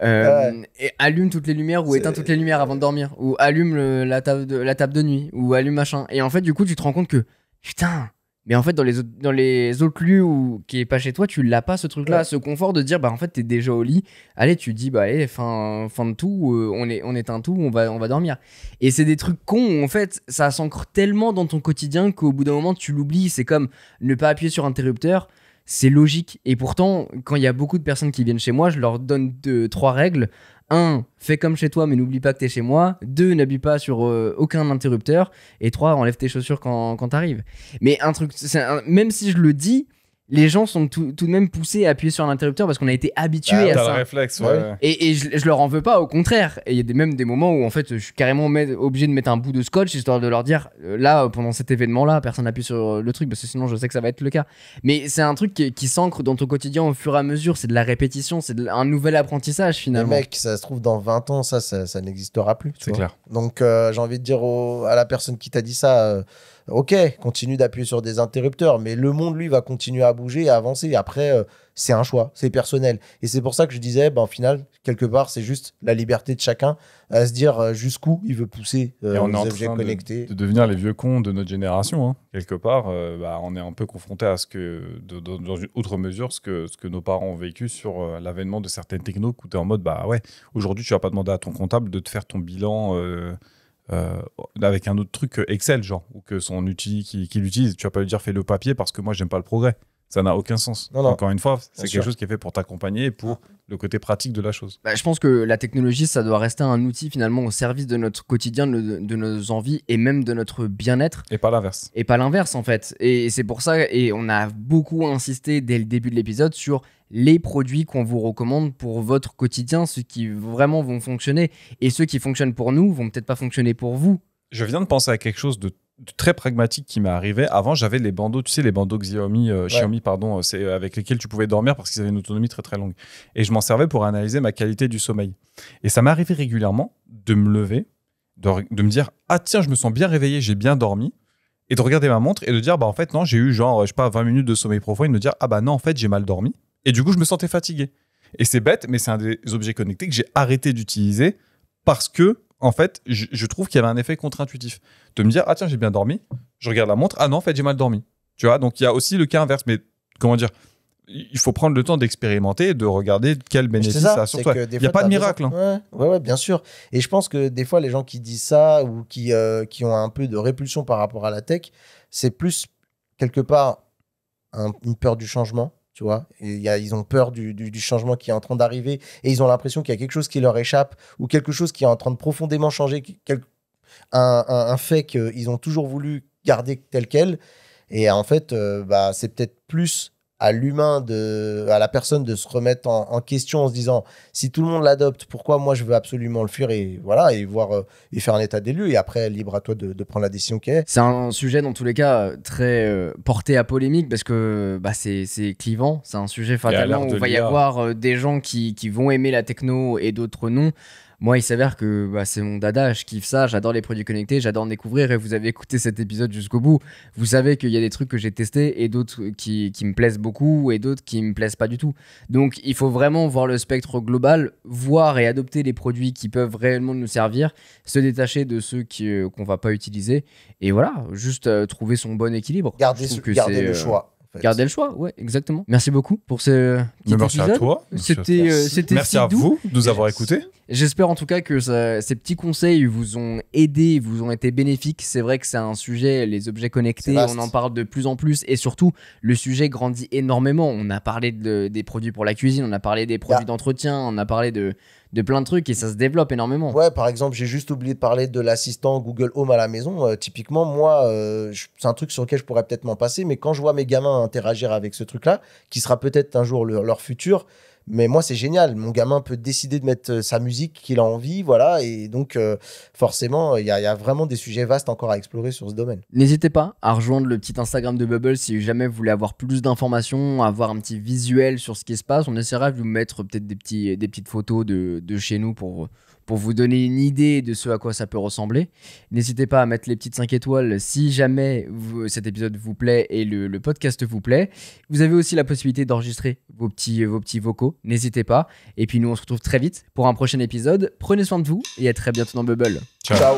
Et allume toutes les lumières ou éteins toutes les lumières avant de dormir, ou allume la table de nuit, ou allume machin. Et en fait, du coup, tu te rends compte que putain, Mais en fait, dans les autres lieux qui est pas chez toi, tu l'as pas ce truc-là, ce confort de dire, bah en fait, t'es déjà au lit. Allez, tu dis, bah allez, fin de tout, on éteint tout, on va dormir. Et c'est des trucs cons où, en fait, ça s'ancre tellement dans ton quotidien qu'au bout d'un moment, tu l'oublies. C'est comme ne pas appuyer sur interrupteur. C'est logique. Et pourtant, quand il y a beaucoup de personnes qui viennent chez moi, je leur donne 3 règles. 1, fais comme chez toi, mais n'oublie pas que t'es chez moi. 2, n'appuie pas sur aucun interrupteur. Et 3, enlève tes chaussures quand t'arrives. Mais un truc, même si je le dis, les gens sont tout de même poussés à appuyer sur un interrupteur parce qu'on a été habitués à T'as ça. le réflexe, ouais. Et je leur en veux pas, au contraire. Et il y a même des moments où en fait je suis carrément obligé de mettre un bout de scotch histoire de leur dire là, pendant cet événement-là, personne n'appuie sur le truc parce que sinon je sais que ça va être le cas. Mais c'est un truc qui s'ancre dans ton quotidien au fur et à mesure. C'est de la répétition, c'est un nouvel apprentissage finalement. Mais mec, ça se trouve dans 20 ans, ça n'existera plus. C'est clair. Donc j'ai envie de dire à la personne qui t'a dit ça, ok, continue d'appuyer sur des interrupteurs, mais le monde, lui, va continuer à bouger et à avancer. Après, c'est un choix, c'est personnel. Et c'est pour ça que je disais, en final, quelque part, c'est juste la liberté de chacun à se dire jusqu'où il veut pousser et on les est en objets train connectés. de devenir les vieux cons de notre génération, hein. Quelque part, on est un peu confronté à ce que, dans une autre mesure, ce que nos parents ont vécu sur l'avènement de certaines technos où tu es en mode, aujourd'hui, tu vas pas demander à ton comptable de te faire ton bilan avec un autre truc Excel, genre, ou que son outil qu'il utilise, tu vas pas lui dire fais le papier parce que moi j'aime pas le progrès. Ça n'a aucun sens. Non. Encore une fois, c'est Bien quelque sûr. chose qui est fait pour t'accompagner et pour le côté pratique de la chose. Je pense que la technologie, ça doit rester un outil finalement au service de notre quotidien, de nos envies et même de notre bien-être. Et pas l'inverse. Et pas l'inverse en fait. Et c'est pour ça, et on a beaucoup insisté dès le début de l'épisode sur les produits qu'on vous recommande pour votre quotidien, ceux qui vraiment vont fonctionner. Et ceux qui fonctionnent pour nous vont peut-être pas fonctionner pour vous. Je viens de penser à quelque chose de très pragmatique qui m'est arrivé. Avant, j'avais les bandeaux, tu sais, les bandeaux Xiaomi, c'est avec lesquels tu pouvais dormir parce qu'ils avaient une autonomie très très longue. Et je m'en servais pour analyser ma qualité du sommeil. Et ça m'est arrivé régulièrement de me lever, de me dire « Ah tiens, je me sens bien réveillé, j'ai bien dormi ». Et de regarder ma montre et de dire « en fait, non, j'ai eu genre, 20 minutes de sommeil profond » et de me dire « Ah non, en fait, j'ai mal dormi ». Et du coup, je me sentais fatigué. Et c'est bête, mais c'est un des objets connectés que j'ai arrêté d'utiliser parce que en fait, je trouve qu'il y avait un effet contre-intuitif. De me dire, ah tiens, j'ai bien dormi, je regarde la montre, ah non, en fait, j'ai mal dormi. Tu vois, donc il y a aussi le cas inverse. Mais comment dire, il faut prendre le temps d'expérimenter et de regarder quel bénéfice ça a sur toi. Il n'y a pas de miracle. Hein. Ouais, bien sûr. Et je pense que des fois, les gens qui disent ça ou qui ont un peu de répulsion par rapport à la tech, c'est plus, quelque part, une peur du changement. Tu vois, ils ont peur du changement qui est en train d'arriver et ils ont l'impression qu'il y a quelque chose qui leur échappe ou quelque chose qui est en train de profondément changer, un fait qu'ils ont toujours voulu garder tel quel. Et en fait, c'est peut-être plus à l'humain, à la personne de se remettre en question en se disant si tout le monde l'adopte, pourquoi moi je veux absolument le fuir et voilà, et voir et faire un état des lieux et après libre à toi de prendre la décision qui est. C'est un sujet dans tous les cas très porté à polémique parce que c'est clivant, c'est un sujet fatalement où il va y avoir des gens qui vont aimer la techno et d'autres non. Moi, il s'avère que c'est mon dada, je kiffe ça, j'adore les produits connectés, j'adore en découvrir et vous avez écouté cet épisode jusqu'au bout. Vous savez qu'il y a des trucs que j'ai testés et d'autres qui me plaisent beaucoup et d'autres qui me plaisent pas du tout. Donc, il faut vraiment voir le spectre global, voir et adopter les produits qui peuvent réellement nous servir, se détacher de ceux qu'on va pas utiliser et voilà, juste trouver son bon équilibre. Garder le choix. Garder le choix, ouais, exactement. Merci beaucoup pour ce petit merci épisode. À toi. C'était merci à vous de nous avoir écoutés. J'espère en tout cas que ces petits conseils vous ont aidé, vous ont été bénéfiques. C'est vrai que c'est un sujet, les objets connectés, on en parle de plus en plus et surtout, le sujet grandit énormément. On a parlé des produits pour la cuisine, on a parlé des produits d'entretien, on a parlé de plein de trucs et ça se développe énormément. Ouais, par exemple, j'ai juste oublié de parler de l'assistant Google Home à la maison. Typiquement, moi, c'est un truc sur lequel je pourrais peut-être m'en passer, mais quand je vois mes gamins interagir avec ce truc-là, qui sera peut-être un jour leur futur, mais moi, c'est génial. Mon gamin peut décider de mettre sa musique qu'il a envie, voilà, et donc forcément, il y a vraiment des sujets vastes encore à explorer sur ce domaine. N'hésitez pas à rejoindre le petit Instagram de Bubble si jamais vous voulez avoir plus d'informations, avoir un petit visuel sur ce qui se passe. On essaiera de vous mettre peut-être des petites photos de chez nous pour vous donner une idée de ce à quoi ça peut ressembler. N'hésitez pas à mettre les petites 5 étoiles si jamais cet épisode vous plaît et le podcast vous plaît. Vous avez aussi la possibilité d'enregistrer vos petits vocaux. N'hésitez pas. Et puis nous, on se retrouve très vite pour un prochain épisode. Prenez soin de vous et à très bientôt dans Bubble. Ciao.